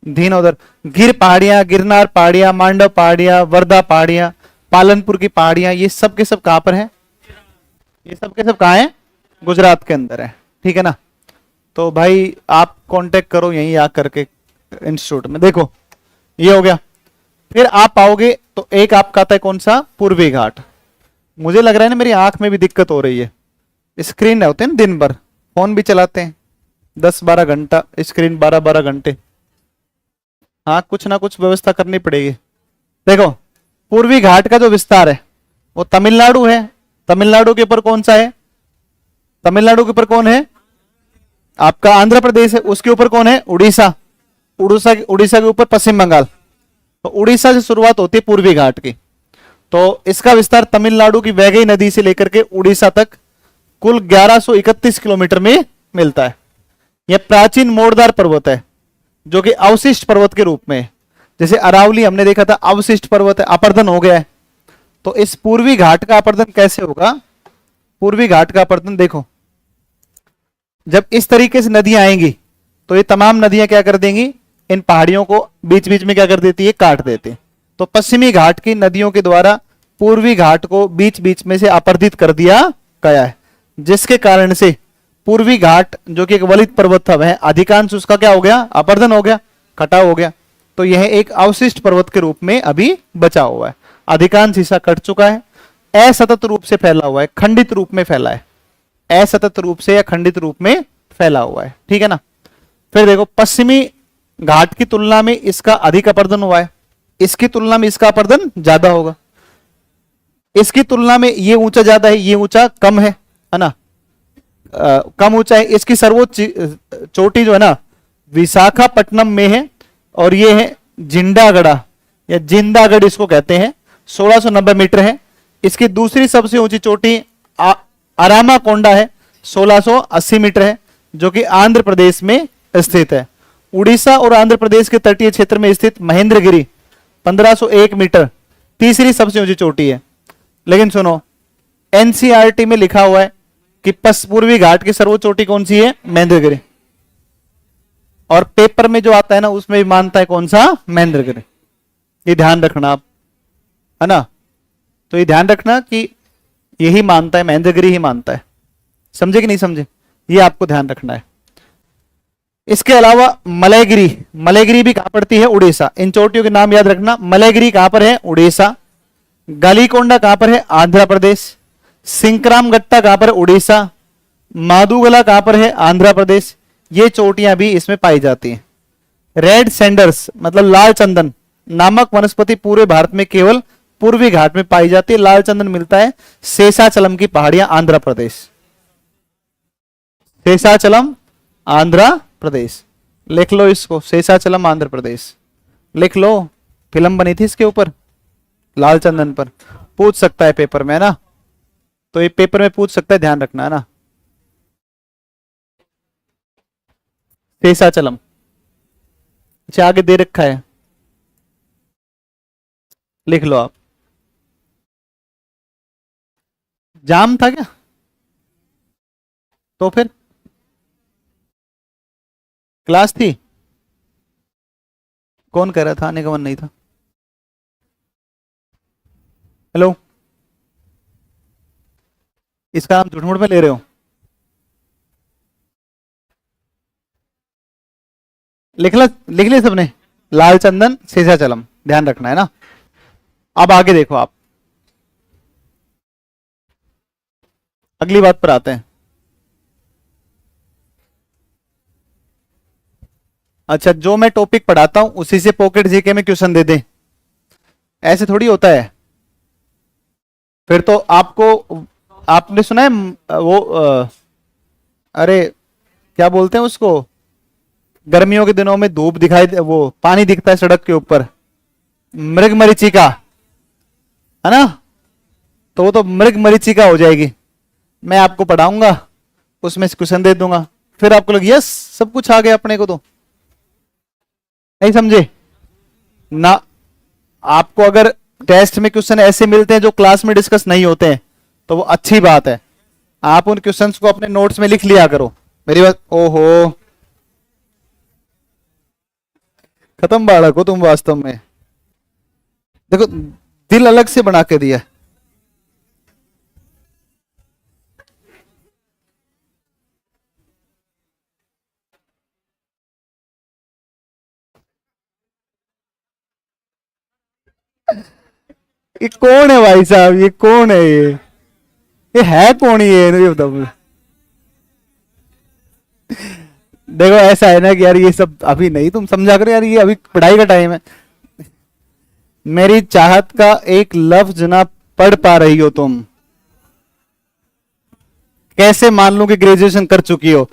Speaker 1: धीनोधर, गिर पहाड़ियां, गिरनार पहाड़ियां, मांडव पहाड़ियां, वर्धा पहाड़ियां, पालनपुर की पहाड़ियां, ये सब के सब कहां पर है? ये सब के सब कहां है? गुजरात के अंदर है, ठीक है ना। तो भाई आप कांटेक्ट करो यहीं आकर के इंस्टीट्यूट में। देखो, ये हो गया। फिर आप आओगे तो एक आपका आता है कौन सा? पूर्वी घाट। मुझे लग रहा है ना मेरी आंख में भी दिक्कत हो रही है, स्क्रीन होते हैं ना दिन भर फोन भी चलाते हैं 10-12 घंटा, स्क्रीन 12-12 घंटे। हाँ, कुछ ना कुछ व्यवस्था करनी पड़ेगी। देखो, पूर्वी घाट का जो विस्तार है वो तमिलनाडु है। तमिलनाडु के ऊपर कौन सा है? तमिलनाडु के ऊपर कौन है? आपका आंध्र प्रदेश है। उसके ऊपर कौन है? उड़ीसा। उड़ीसा उड़ीसा के ऊपर पश्चिम बंगाल। तो उड़ीसा से शुरुआत होती है पूर्वी घाट की। तो इसका विस्तार तमिलनाडु की वैगई नदी से लेकर के उड़ीसा तक कुल 1131 किलोमीटर में मिलता है। यह प्राचीन मोड़दार पर्वत है जो कि अवशिष्ट पर्वत के रूप में है। जैसे अरावली हमने देखा था अवशिष्ट पर्वत है, अपर्दन हो गया है। तो इस पूर्वी घाट का अपर्दन कैसे होगा? पूर्वी घाट का अपर्दन देखो, जब इस तरीके से नदियां आएंगी तो ये तमाम नदियां क्या कर देंगी? इन पहाड़ियों को बीच बीच में क्या कर देती है? काट देती है। तो पश्चिमी घाट की नदियों के द्वारा पूर्वी घाट को बीच बीच में से अपर्दित कर दिया गया है, जिसके कारण से पूर्वी घाट जो कि एक वलित पर्वत था वह अधिकांश उसका क्या हो गया? अपर्दन हो गया, कटाव हो गया। तो यह एक अवशिष्ट पर्वत के रूप में अभी बचा हुआ है। अधिकांश हिस्सा कट चुका है, असतत रूप से फैला हुआ है, खंडित रूप में फैला है, असतत रूप से या खंडित रूप में फैला हुआ है। ठीक है ना? फिर देखो, पश्चिमी घाट की तुलना में इसका अधिक अपर्दन हुआ है, इसकी तुलना में इसका अपर्दन ज्यादा होगा, इसकी तुलना में ये ऊंचा ज्यादा है, ये ऊंचा कम है ना? कम ऊंचा है। इसकी सर्वोच्च चोटी जो है ना विशाखापट्टनम में है और ये है जिंडागढ़ा या जिंदागढ़ इसको कहते हैं, 1690 मीटर है। इसकी दूसरी सबसे ऊंची चोटी अरामाकोंडा है, 1680 मीटर है, जो कि आंध्र प्रदेश में स्थित है। उड़ीसा और आंध्र प्रदेश के तटीय क्षेत्र में स्थित महेंद्रगिरी 1501 मीटर तीसरी सबसे ऊंची चोटी है। लेकिन सुनो, एनसीईआरटी में लिखा हुआ है कि पूर्वी घाट की सर्वोच्च चोटी कौन सी है? महेंद्रगिरी। और पेपर में जो आता है ना उसमें भी मानता है कौन सा? महेंद्रगिरी। ये ध्यान रखना आप, है ना? तो ये ध्यान रखना कि यही मानता है, महेंद्रगिरी ही मानता है। समझे कि नहीं समझे? ये आपको ध्यान रखना है। इसके अलावा मलयगिरी, मलयगिरी भी कहां पड़ती है? उड़ीसा। इन चोटियों के नाम याद रखना। मलयगिरी कहां पर है? उड़ीसा। गालीकोंडा कहां पर है? आंध्र प्रदेश। सिंक्रामगट्टा कहां पर है? उड़ीसा। माधुगला कहां पर है? आंध्र प्रदेश। ये चोटियां भी इसमें पाई जाती हैं। रेड सैंडर्स मतलब लाल चंदन नामक वनस्पति पूरे भारत में केवल पूर्वी घाट में पाई जाती है। लाल चंदन मिलता है शेषाचलम की पहाड़ियां, आंध्र प्रदेश। शेषाचलम आंध्र प्रदेश, लिख लो इसको, शेषाचलम आंध्र प्रदेश लिख लो। फिल्म बनी थी इसके ऊपर लाल चंदन पर, पूछ सकता है पेपर में, है ना? तो ये पेपर में पूछ सकता है, ध्यान रखना, है ना? शेषाचलम। अच्छा, आगे दे रखा है, लिख लो आप। जाम था क्या? तो फिर क्लास थी? कौन कह रहा था? आने का मन नहीं था। हेलो, इसका नाम झूठ मूठ में ले रहे हो? लिख लिया सबने? लाल चंदन शेषाचलम, ध्यान रखना, है ना? अब आगे देखो आप, अगली बात पर आते हैं। अच्छा, जो मैं टॉपिक पढ़ाता हूं उसी से पॉकेट जीके में क्वेश्चन दे दें, ऐसे थोड़ी होता है। फिर तो आपको, आपने सुना है वो अरे क्या बोलते हैं उसको, गर्मियों के दिनों में धूप दिखाई, वो पानी दिखता है सड़क के ऊपर, मृग मरीचिका, है ना? तो वो तो मृग मरीचिका हो जाएगी। मैं आपको पढ़ाऊंगा, उसमें से क्वेश्चन दे दूंगा, फिर आपको लगे यस सब कुछ आ गया अपने को। तो नहीं समझे ना? आपको अगर टेस्ट में क्वेश्चन ऐसे मिलते हैं जो क्लास में डिस्कस नहीं होते हैं तो वो अच्छी बात है। आप उन क्वेश्चंस को अपने नोट्स में लिख लिया करो। मेरी बात, ओहो खत्म बालक हो तुम वास्तव में। देखो, दिल अलग से बना के दिया। ये कौन है भाई साहब? ये कौन है? ये है कौन? ये बताओ। देखो ऐसा है ना कि यार ये सब अभी नहीं, तुम समझा करो यार, ये अभी पढ़ाई का टाइम है। मेरी चाहत का एक लफ्ज ना पढ़ पा रही हो तुम, कैसे मान लूं कि ग्रेजुएशन कर चुकी हो?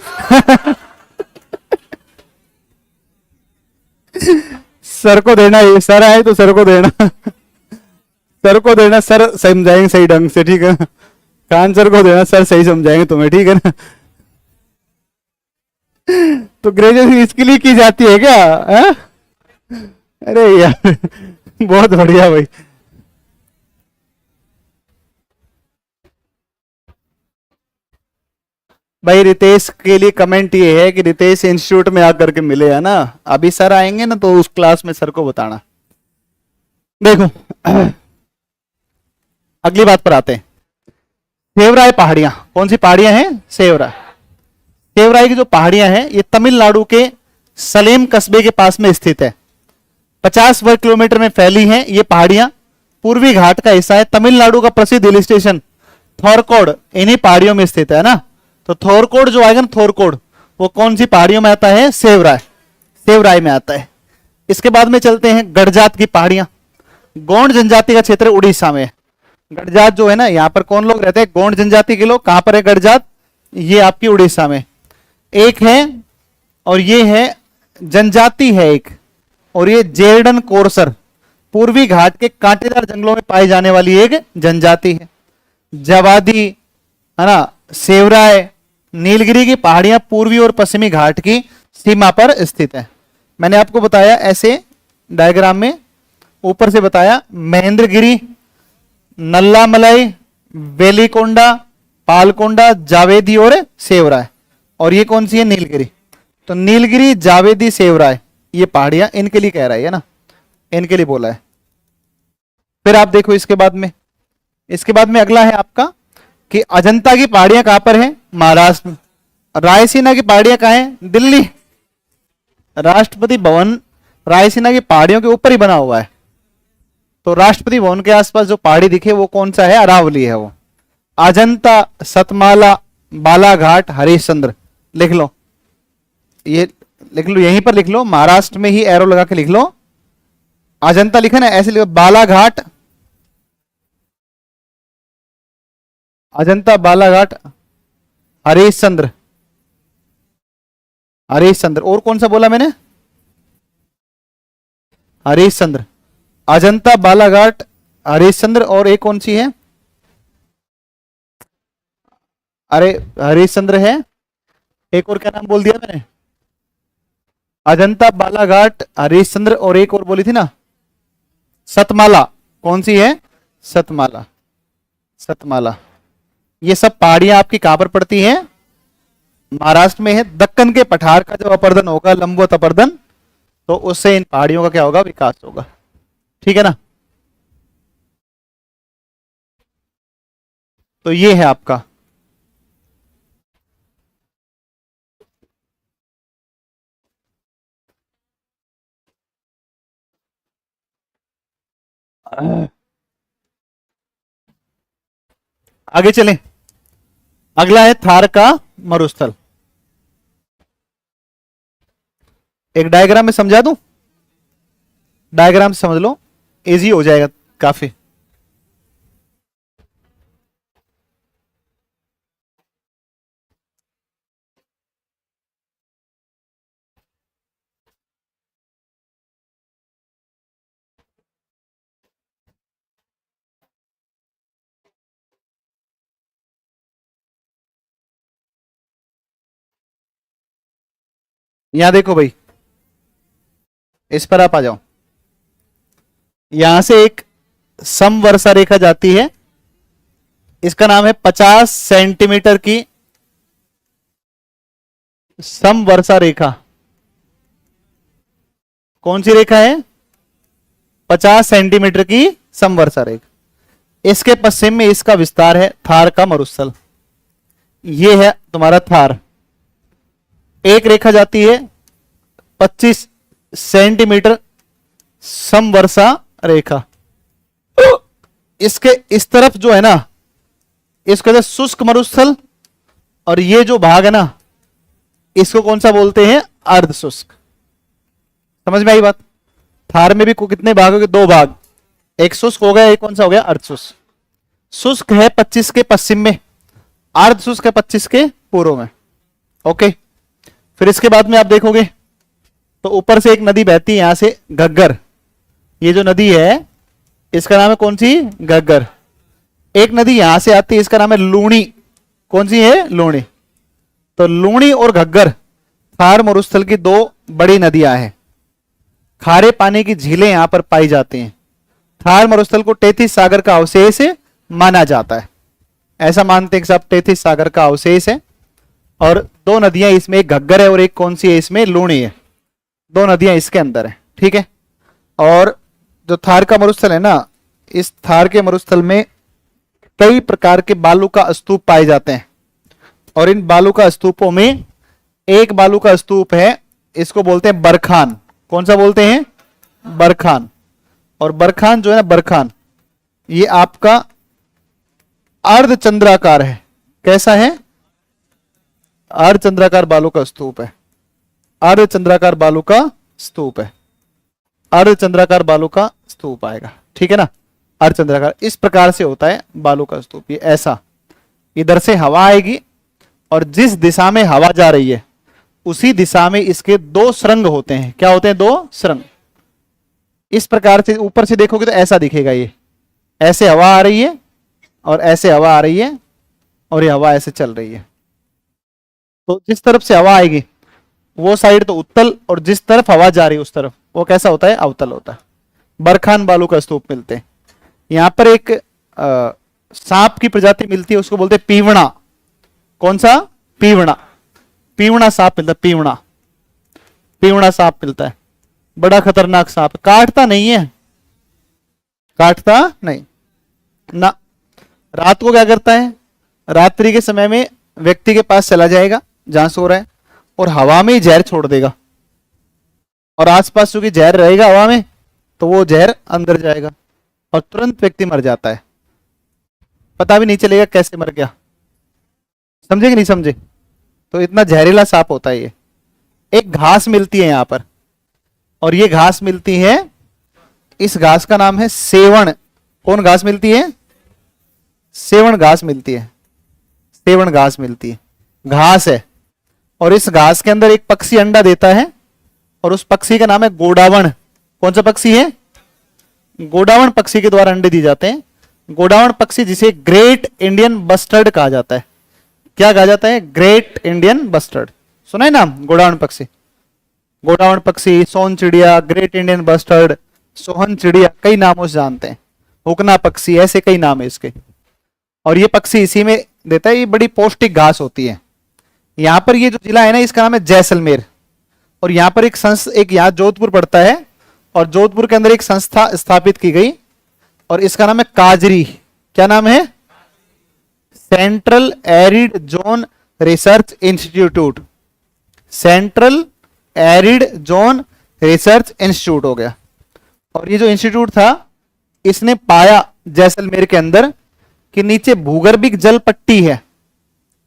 Speaker 1: सर को देना, ये सर आए तो सर को देना। सर को देना, सर समझाएंगे सही ढंग से, ठीक है? कान सर को देना, सर सही समझाएंगे तुम्हें, ठीक है ना? तो ग्रेजुएशन इसके लिए की जाती है क्या, है? अरे यार, बहुत बढ़िया भाई। भाई रितेश के लिए कमेंट ये है कि रितेश इंस्टीट्यूट में आकर के मिले, है ना? अभी सर आएंगे ना तो उस क्लास में सर को बताना। देखो, अगली बात पर आते हैं। सेवराय पहाड़ियां, कौन सी पहाड़ियां हैं? सेवराय। सेवराय की जो पहाड़ियां हैं ये तमिलनाडु के सलेम कस्बे के पास में स्थित है। 50 वर्ग किलोमीटर में फैली हैं ये पहाड़ियां। पूर्वी घाट का हिस्सा है। तमिलनाडु का प्रसिद्ध हिल स्टेशन थोरकोड इन्हीं पहाड़ियों में स्थित है ना? तो थोरकोड जो आएगा ना, थोरकोड, वो कौन सी पहाड़ियों में आता है? सेवराय। सेवराय में आता है। इसके बाद में चलते हैं गड़जात की पहाड़ियां। गोंड जनजाति का क्षेत्र उड़ीसा में है। गड़जात जो है ना, यहां पर कौन लोग रहते हैं? गोंड जनजाति के लोग। कहां पर है गड़जात? ये आपकी उड़ीसा में एक है, और ये है जनजाति है एक, और ये जेरडन कोरसर, पूर्वी घाट के कांटेदार जंगलों में पाई जाने वाली एक जनजाति है। जवादी, है ना, सेवराय, नीलगिरी की पहाड़ियां पूर्वी और पश्चिमी घाट की सीमा पर स्थित है। मैंने आपको बताया ऐसे डायग्राम में, ऊपर से बताया महेंद्रगिरी, नल्लामलाई, वेलिकोंडा, पालकोंडा, जावेदी और सेवराय। और ये कौन सी है? नीलगिरी। तो नीलगिरी, जावेदी, सेवराय, ये पहाड़ियां इनके लिए कह रहा है ना, इनके लिए बोला है। फिर आप देखो इसके बाद में, इसके बाद में अगला है आपका कि अजंता की पहाड़ियां कहां पर है? महाराष्ट्र में। रायसीना की पहाड़ियां कहां है? दिल्ली। राष्ट्रपति भवन रायसीना की पहाड़ियों के ऊपर ही बना हुआ है। तो राष्ट्रपति भवन के आसपास जो पहाड़ी दिखे वो कौन सा है? अरावली है वो। अजंता, सतमाला, बालाघाट, हरिश्चंद्र, लिख लो, ये लिख लो, यहीं पर लिख लो, महाराष्ट्र में ही एरो लगा के लिख लो। अजंता लिखा ना, ऐसे लिखो, बालाघाट, अजंता, बालाघाट, हरिश्चंद्र, हरिश्चंद्र। और कौन सा बोला मैंने? हरिश्चंद्र, अजंता, बालाघाट, हरिश्चंद्र, और एक कौन सी है? अरे हरिश्चंद्र है, एक और क्या नाम बोल दिया मैंने? अजंता, बालाघाट, हरिश्चंद्र, और एक और बोली थी ना, सतमाला। कौन सी है? सतमाला। सतमाला। ये सब पहाड़ियां आपकी कहां पर पड़ती हैं? महाराष्ट्र में है। दक्कन के पठार का जब अपर्दन होगा, लंबवत अपर्दन, तो उससे इन पहाड़ियों का क्या होगा? विकास होगा। ठीक है ना? तो ये है आपका आगे चलें। अगला है थार का मरुस्थल। एक डायग्राम में समझा दूं, डायग्राम से समझ लो, इजी हो जाएगा काफी। यहां देखो भाई, इस पर आप आ जाओ। यहां से एक समवर्षा रेखा जाती है, इसका नाम है 50 सेंटीमीटर की समवर्षा रेखा। कौन सी रेखा है? 50 सेंटीमीटर की समवर्षा रेखा। इसके पश्चिम में इसका विस्तार है थार का मरुस्थल। ये है तुम्हारा थार। एक रेखा जाती है 25 सेंटीमीटर समवर्षा रेखा। इसके इस तरफ जो है ना, इसको कहते हैं शुष्क मरुस्थल, और ये जो भाग है ना, इसको कौन सा बोलते हैं? अर्ध शुष्क। समझ में आई बात? थार में भी कितने भाग हो गए? 2 भाग, एक शुष्क हो गया, एक कौन सा हो गया? अर्ध शुष्क। शुष्क है 25 के पश्चिम में, अर्ध शुष्क है 25 के पूर्व में। ओके, फिर इसके बाद में आप देखोगे तो ऊपर से एक नदी बहती है यहां से, घग्गर। ये जो नदी है इसका नाम है कौन सी? घग्गर। एक नदी यहां से आती है, इसका नाम है लूणी। कौन सी है? लूणी। तो लूणी और घग्गर थार मरुस्थल की 2 बड़ी नदियां हैं। खारे पानी की झीलें यहां पर पाई जाती हैं। थार मरुस्थल को टेथिस सागर का अवशेष माना जाता है। ऐसा मानते हैं कि सब टेथिस सागर का अवशेष है। और 2 नदियां इसमें, एक घग्गर है और एक कौन सी है इसमें? लूणी है। 2 नदियां इसके अंदर है, ठीक है। और जो थार का मरुस्थल है ना, इस थार के मरुस्थल में कई प्रकार के बालू का स्तूप पाए जाते हैं। और इन बालू का स्तूपों में एक बालू का स्तूप है, इसको बोलते हैं बरखान। कौन सा बोलते हैं? बरखान। और बरखान जो है ना, बरखान, ये आपका अर्धचंद्राकार है। कैसा है? अर्धचंद्राकार बालू का स्तूप है। अर्धचंद्राकार बालू का स्तूप है। अर्धचंद्राकार बालू का स्तूप आएगा, ठीक है ना। अर्धचंद्राकार इस प्रकार से होता है बालू का स्तूप। ये ऐसा, इधर से हवा आएगी और जिस दिशा में हवा जा रही है उसी दिशा में इसके 2 सुरंग होते हैं। क्या होते हैं? 2 सुरंग। इस प्रकार से ऊपर से देखोगे तो ऐसा दिखेगा। ये ऐसे हवा आ रही है और ऐसे हवा आ रही है और ये हवा ऐसे चल रही है। तो जिस तरफ से हवा आएगी वो साइड तो उत्तल, और जिस तरफ हवा जा रही है उस तरफ वो कैसा होता है? अवतल होता है। बरखान बालू का स्तूप मिलते हैं। यहां पर एक सांप की प्रजाति मिलती है, उसको बोलते हैं पीवड़ा। कौन सा? पीवड़ा। पीवड़ा सांप मिलता है। पीवड़ा, पीवड़ा सांप मिलता है। बड़ा खतरनाक सांप, काटता नहीं है, काटता नहीं ना। रात को क्या करता है? रात्रि के समय में व्यक्ति के पास चला जाएगा जहां सो रहा है और हवा में ही जहर छोड़ देगा। और आसपास चूंकि जहर रहेगा हवा में तो वो जहर अंदर जाएगा और तुरंत व्यक्ति मर जाता है। पता भी नहीं चलेगा कैसे मर गया। समझे कि नहीं समझे? तो इतना जहरीला सांप होता है ये। एक घास मिलती है यहां पर, और ये घास मिलती है, इस घास का नाम है सेवण। कौन घास मिलती है? सेवण घास मिलती है। सेवण घास मिलती है, घास है। और इस घास के अंदर एक पक्षी अंडा देता है और उस पक्षी का नाम है गोडावण। कौन सा पक्षी है? गोडावण पक्षी के द्वारा अंडे दिए जाते हैं। गोडावण पक्षी जिसे ग्रेट इंडियन बस्टर्ड कहा जाता है। क्या कहा जाता है? Great Indian bustard. सुना है नाम गोडावण पक्षी? गोडावण पक्षी, सोन चिड़िया, ग्रेट इंडियन बस्टर्ड, सोहन चिड़िया, कई नामों से जानते हैं। हुकना पक्षी, ऐसे कई नाम है इसके। और ये पक्षी इसी में देता है। ये बड़ी पौष्टिक घास होती है। यहां पर ये जो जिला है ना, इसका नाम है जैसलमेर। और यहां पर एक यहाँ जोधपुर पड़ता है और जोधपुर के अंदर एक संस्था स्थापित की गई और इसका नाम है काजरी। क्या नाम है? Central arid zone research institute. Central arid zone research institute हो गया। और ये जो इंस्टीट्यूट था इसने पाया जैसलमेर के अंदर कि नीचे भूगर्भिक जल पट्टी है,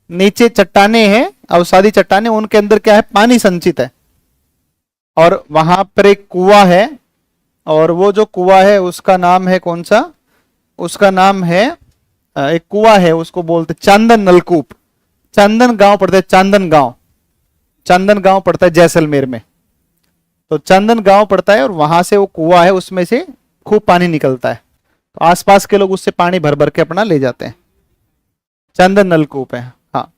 Speaker 1: नीचे चट्टाने हैं, अवसादी चट्टाने, उनके अंदर क्या है? पानी संचित है। और वहां पर एक कुआं है और वो जो कुआं है उसका नाम है कौन सा? उसका नाम है, एक कुआं है उसको बोलते चांदन नलकूप। चांदन गांव पड़ता है, चांदन गांव। चांदन गांव पड़ता है जैसलमेर में। तो चांदन गांव पड़ता है और वहां से वो कुआं है, उसमें से खूब पानी निकलता है। तो आसपास के लोग उससे पानी भर भर के अपना ले जाते हैं। चांदन नलकूप है। हाँ,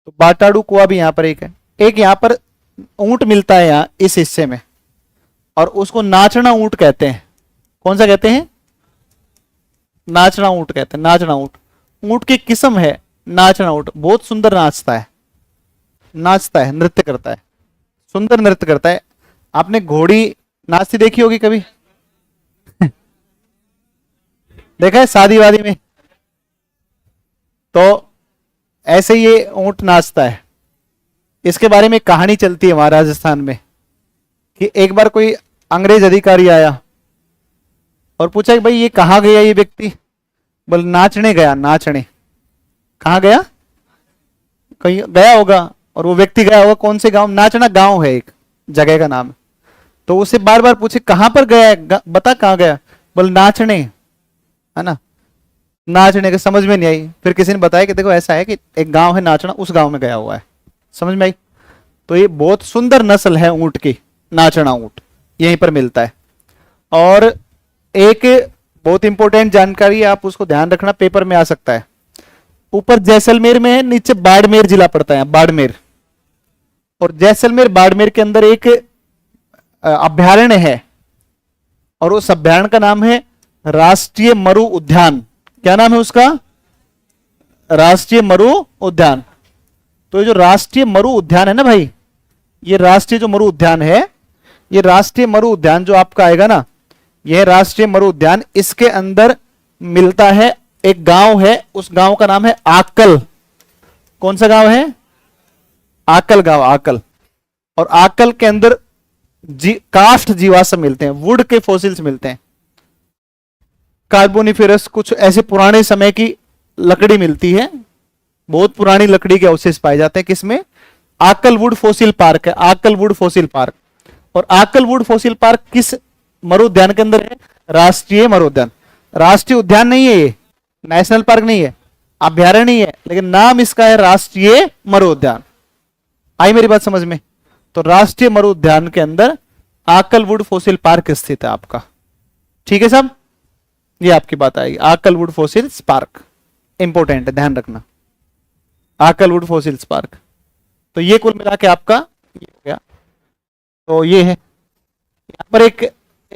Speaker 1: तो बाटाड़ू कुआं भी यहां पर एक है। एक यहां पर ऊंट मिलता है यहाँ इस हिस्से में और उसको नाचना ऊंट कहते हैं। कौन सा कहते हैं? नाचना ऊंट कहते हैं। नाचना ऊंट, ऊंट की किस्म है नाचना ऊंट। बहुत सुंदर नाचता है, नाचता है, नृत्य करता है, सुंदर नृत्य करता है। आपने घोड़ी नाचती देखी होगी कभी? देखा है शादी वादी में? तो ऐसे ये ऊंट नाचता है। इसके बारे में कहानी चलती है वहां राजस्थान में कि एक बार कोई अंग्रेज अधिकारी आया और पूछा कि भाई ये कहाँ गया ये व्यक्ति? बोले नाचने गया। नाचने कहाँ गया? कहीं गया होगा, और वो व्यक्ति गया होगा कौन से गांव, नाचना गांव है, एक जगह का नाम है। तो उसे बार बार पूछे कहां पर गया है, बता कहां गया, बोल नाचने, है ना, नाचने के समझ में नहीं आई। फिर किसी ने बताया कि देखो ऐसा है कि एक गांव है नाचना, उस गांव में गया हुआ है, समझ में आई। तो ये बहुत सुंदर नस्ल है ऊंट की, नाचना ऊंट यहीं पर मिलता है। और एक बहुत इंपॉर्टेंट जानकारी है, आप उसको ध्यान रखना, पेपर में आ सकता है। ऊपर जैसलमेर में है, नीचे बाड़मेर जिला पड़ता है, बाड़मेर। और जैसलमेर बाड़मेर के अंदर एक अभ्यारण्य है, और उस अभ्यारण्य का नाम है राष्ट्रीय मरु उद्यान। क्या नाम है उसका, राष्ट्रीय मरु उद्यान। तो ये जो राष्ट्रीय मरु उद्यान है ना भाई, ये राष्ट्रीय जो मरु उद्यान है, ये राष्ट्रीय मरु उद्यान जो आपका आएगा ना, यह राष्ट्रीय मरु उद्यान, इसके अंदर मिलता है एक गांव है, उस गांव का नाम है आकल। कौन सा गांव है, आकल गांव, आकल। और आकल के अंदर काष्ठ जीवाश्म मिलते हैं, वुड के फॉसिल्स मिलते हैं, कार्बोनिफेरस, कुछ ऐसे पुराने समय की लकड़ी मिलती है, बहुत पुरानी लकड़ी के अवशेष पाए जाते हैं। किसमें, आकल वुड फॉसिल पार्क है, आकल वुड फॉसिल पार्क। और आकल वुड फॉसिल पार्क किस मरु उद्यान के अंदर है, राष्ट्रीय मरु उद्यान। राष्ट्रीय उद्यान नहीं है ये, नेशनल पार्क नहीं है, अभ्यारण्य है, लेकिन नाम इसका है राष्ट्रीय मरु उद्यान। आई मेरी बात समझ में। तो राष्ट्रीय मरु उद्यान के अंदर आकल वुड फॉसिल पार्क स्थित है आपका, ठीक है सब, ये आपकी बात आएगी। आकल वुड फॉसिल पार्क इंपॉर्टेंट है, ध्यान रखना, आकल वुड फॉसिल पार्क। तो ये कुल मिला के आपका ये हो गया। तो ये है, यहां पर एक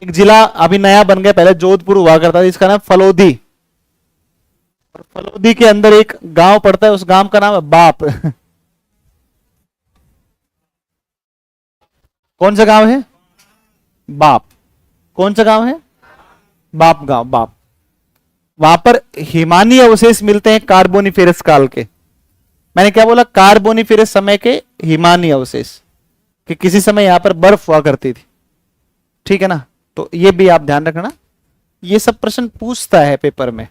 Speaker 1: जिला अभी नया बन गया, पहले जोधपुर हुआ करता था, इसका नाम फलोदी। और फलोदी के अंदर एक गांव पड़ता है, उस गांव का नाम है बाप। कौन सा गांव है, बाप। कौन सा गांव है, बाप गांव, बाप। वहां पर हिमानी अवशेष मिलते हैं कार्बोनिफेरस काल के। मैंने क्या बोला, कार्बोनिफेरस समय के हिमानी अवशेष, कि किसी समय यहां पर बर्फ हुआ करती थी, ठीक है ना। तो ये भी आप ध्यान रखना, ये सब प्रश्न पूछता है पेपर में,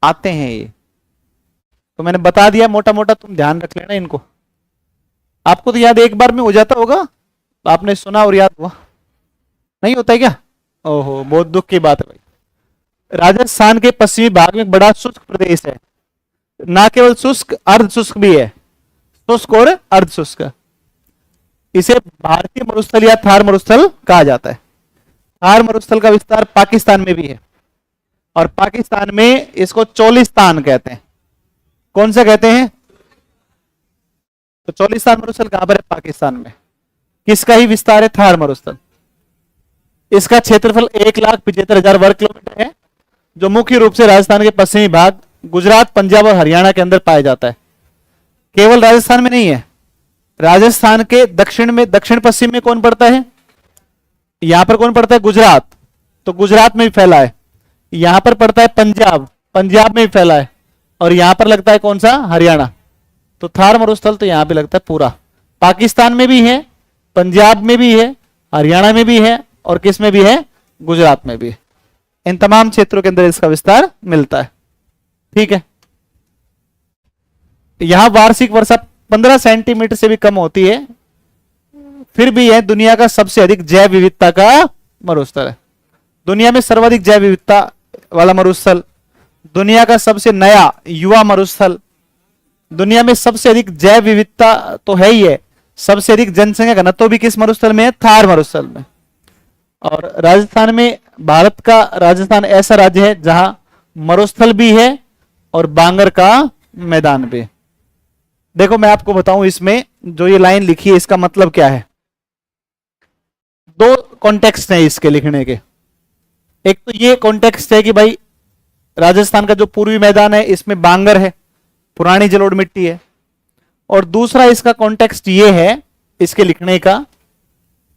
Speaker 1: आते हैं ये। तो मैंने बता दिया मोटा मोटा, तुम ध्यान रख लेना इनको। आपको तो याद एक बार में हो जाता होगा, आपने सुना और याद हुआ, नहीं होता है क्या, ओहो बहुत दुख की बात है भाई। राजस्थान के पश्चिमी भाग में बड़ा शुष्क प्रदेश है, ना केवल शुष्क, अर्ध शुष्क भी है, शुष्क और अर्ध शुष्क। इसे भारतीय मरुस्थल या थार मरुस्थल कहा जाता है। थार मरुस्थल का विस्तार पाकिस्तान में भी है, और पाकिस्तान में इसको चोलिस्तान कहते हैं। कौन सा कहते हैं, तो चोलिस्तान मरुस्थल कहां पर है, पाकिस्तान में। किसका ही विस्तार है, थार मरुस्थल। इसका क्षेत्रफल 1,75,000 वर्ग किलोमीटर है, जो मुख्य रूप से राजस्थान के पश्चिमी भाग, गुजरात, पंजाब और हरियाणा के अंदर पाया जाता है। केवल राजस्थान में नहीं है, राजस्थान के दक्षिण में, दक्षिण पश्चिम में कौन पड़ता है, यहां पर कौन पड़ता है, गुजरात, तो गुजरात में भी फैला है। यहां पर पड़ता है पंजाब, पंजाब में भी फैला है। और यहां पर लगता है कौन सा, हरियाणा। तो थार मरुस्थल तो यहां पे लगता है पूरा, पाकिस्तान में भी है, पंजाब में भी है, हरियाणा में भी है, और किस में भी है, गुजरात में भी है। इन तमाम क्षेत्रों के अंदर इसका विस्तार मिलता है, ठीक है। यहां वार्षिक वर्षा 15 सेंटीमीटर से भी कम होती है, फिर भी यह दुनिया का सबसे अधिक जैव विविधता का मरुस्थल है। दुनिया में सर्वाधिक जैव विविधता वाला मरुस्थल, दुनिया का सबसे नया युवा मरुस्थल, दुनिया में सबसे अधिक जैव विविधता तो है ही है, सबसे अधिक जनसंख्या घनत्व भी किस मरुस्थल में है, थार मरुस्थल में। और राजस्थान में, भारत का राजस्थान ऐसा राज्य है जहां मरुस्थल भी है और बांगर का मैदान भी। देखो मैं आपको बताऊं, इसमें जो ये लाइन लिखी है इसका मतलब क्या है। दो कॉन्टेक्स्ट है इसके लिखने के। एक तो ये कॉन्टेक्स्ट है कि भाई राजस्थान का जो पूर्वी मैदान है इसमें बांगर है, पुरानी जलोढ़ मिट्टी है। और दूसरा इसका कॉन्टेक्स्ट ये है इसके लिखने का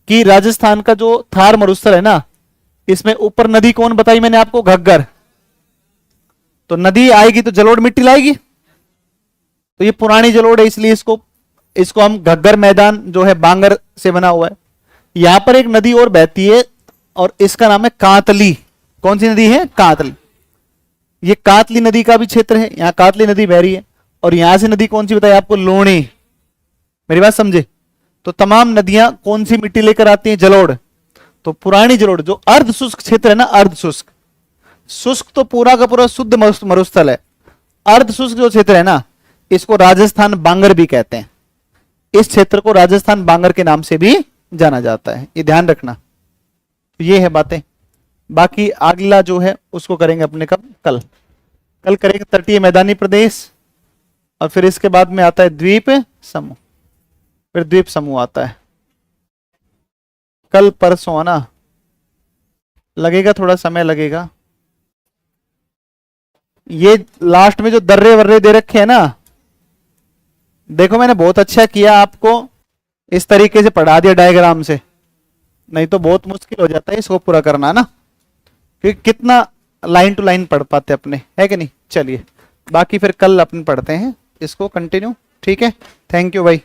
Speaker 1: कि राजस्थान का जो थार मरुस्थल है ना, इसमें ऊपर नदी कौन बताई मैंने आपको, घग्गर। तो नदी आएगी तो जलोढ़ मिट्टी लाएगी, तो ये पुरानी जलोढ़ है, इसलिए इसको हम घग्गर मैदान जो है बांगर से बना हुआ है। यहां पर एक नदी और बहती है और इसका नाम है कांतली। कौन सी नदी है, कांतली। ये कांतली नदी का भी क्षेत्र है, यहां कांतली नदी बह रही है। और यहां से नदी कौन सी बताई आपको, लूणी। मेरी बात समझे? तो तमाम नदियां कौन सी मिट्टी लेकर आती हैं? जलोढ़। तो पुरानी जलोढ़, जो अर्ध शुष्क क्षेत्र है ना, अर्ध शुष्क, शुष्क तो पूरा का पूरा शुद्ध मरुस्थल है, अर्ध शुष्क जो क्षेत्र है ना, इसको राजस्थान बांगर भी कहते हैं। इस क्षेत्र को राजस्थान बांगर के नाम से भी जाना जाता है, ये ध्यान रखना। ये है बातें। बाकी अगला जो है उसको करेंगे अपने कल करेंगे तटीय मैदानी प्रदेश, और फिर इसके बाद में आता है द्वीप समूह, फिर द्वीप समूह आता है। कल परसों आना, लगेगा थोड़ा समय लगेगा। ये लास्ट में जो दर्रे वर्रे दे रखे हैं ना, देखो मैंने बहुत अच्छा किया, आपको इस तरीके से पढ़ा दिया डायग्राम से, नहीं तो बहुत मुश्किल हो जाता है इसको पूरा करना ना, क्योंकि कितना लाइन टू लाइन पढ़ पाते अपने, है कि नहीं। चलिए बाकी फिर कल अपन पढ़ते हैं इसको कंटिन्यू, ठीक है। थैंक यू भाई।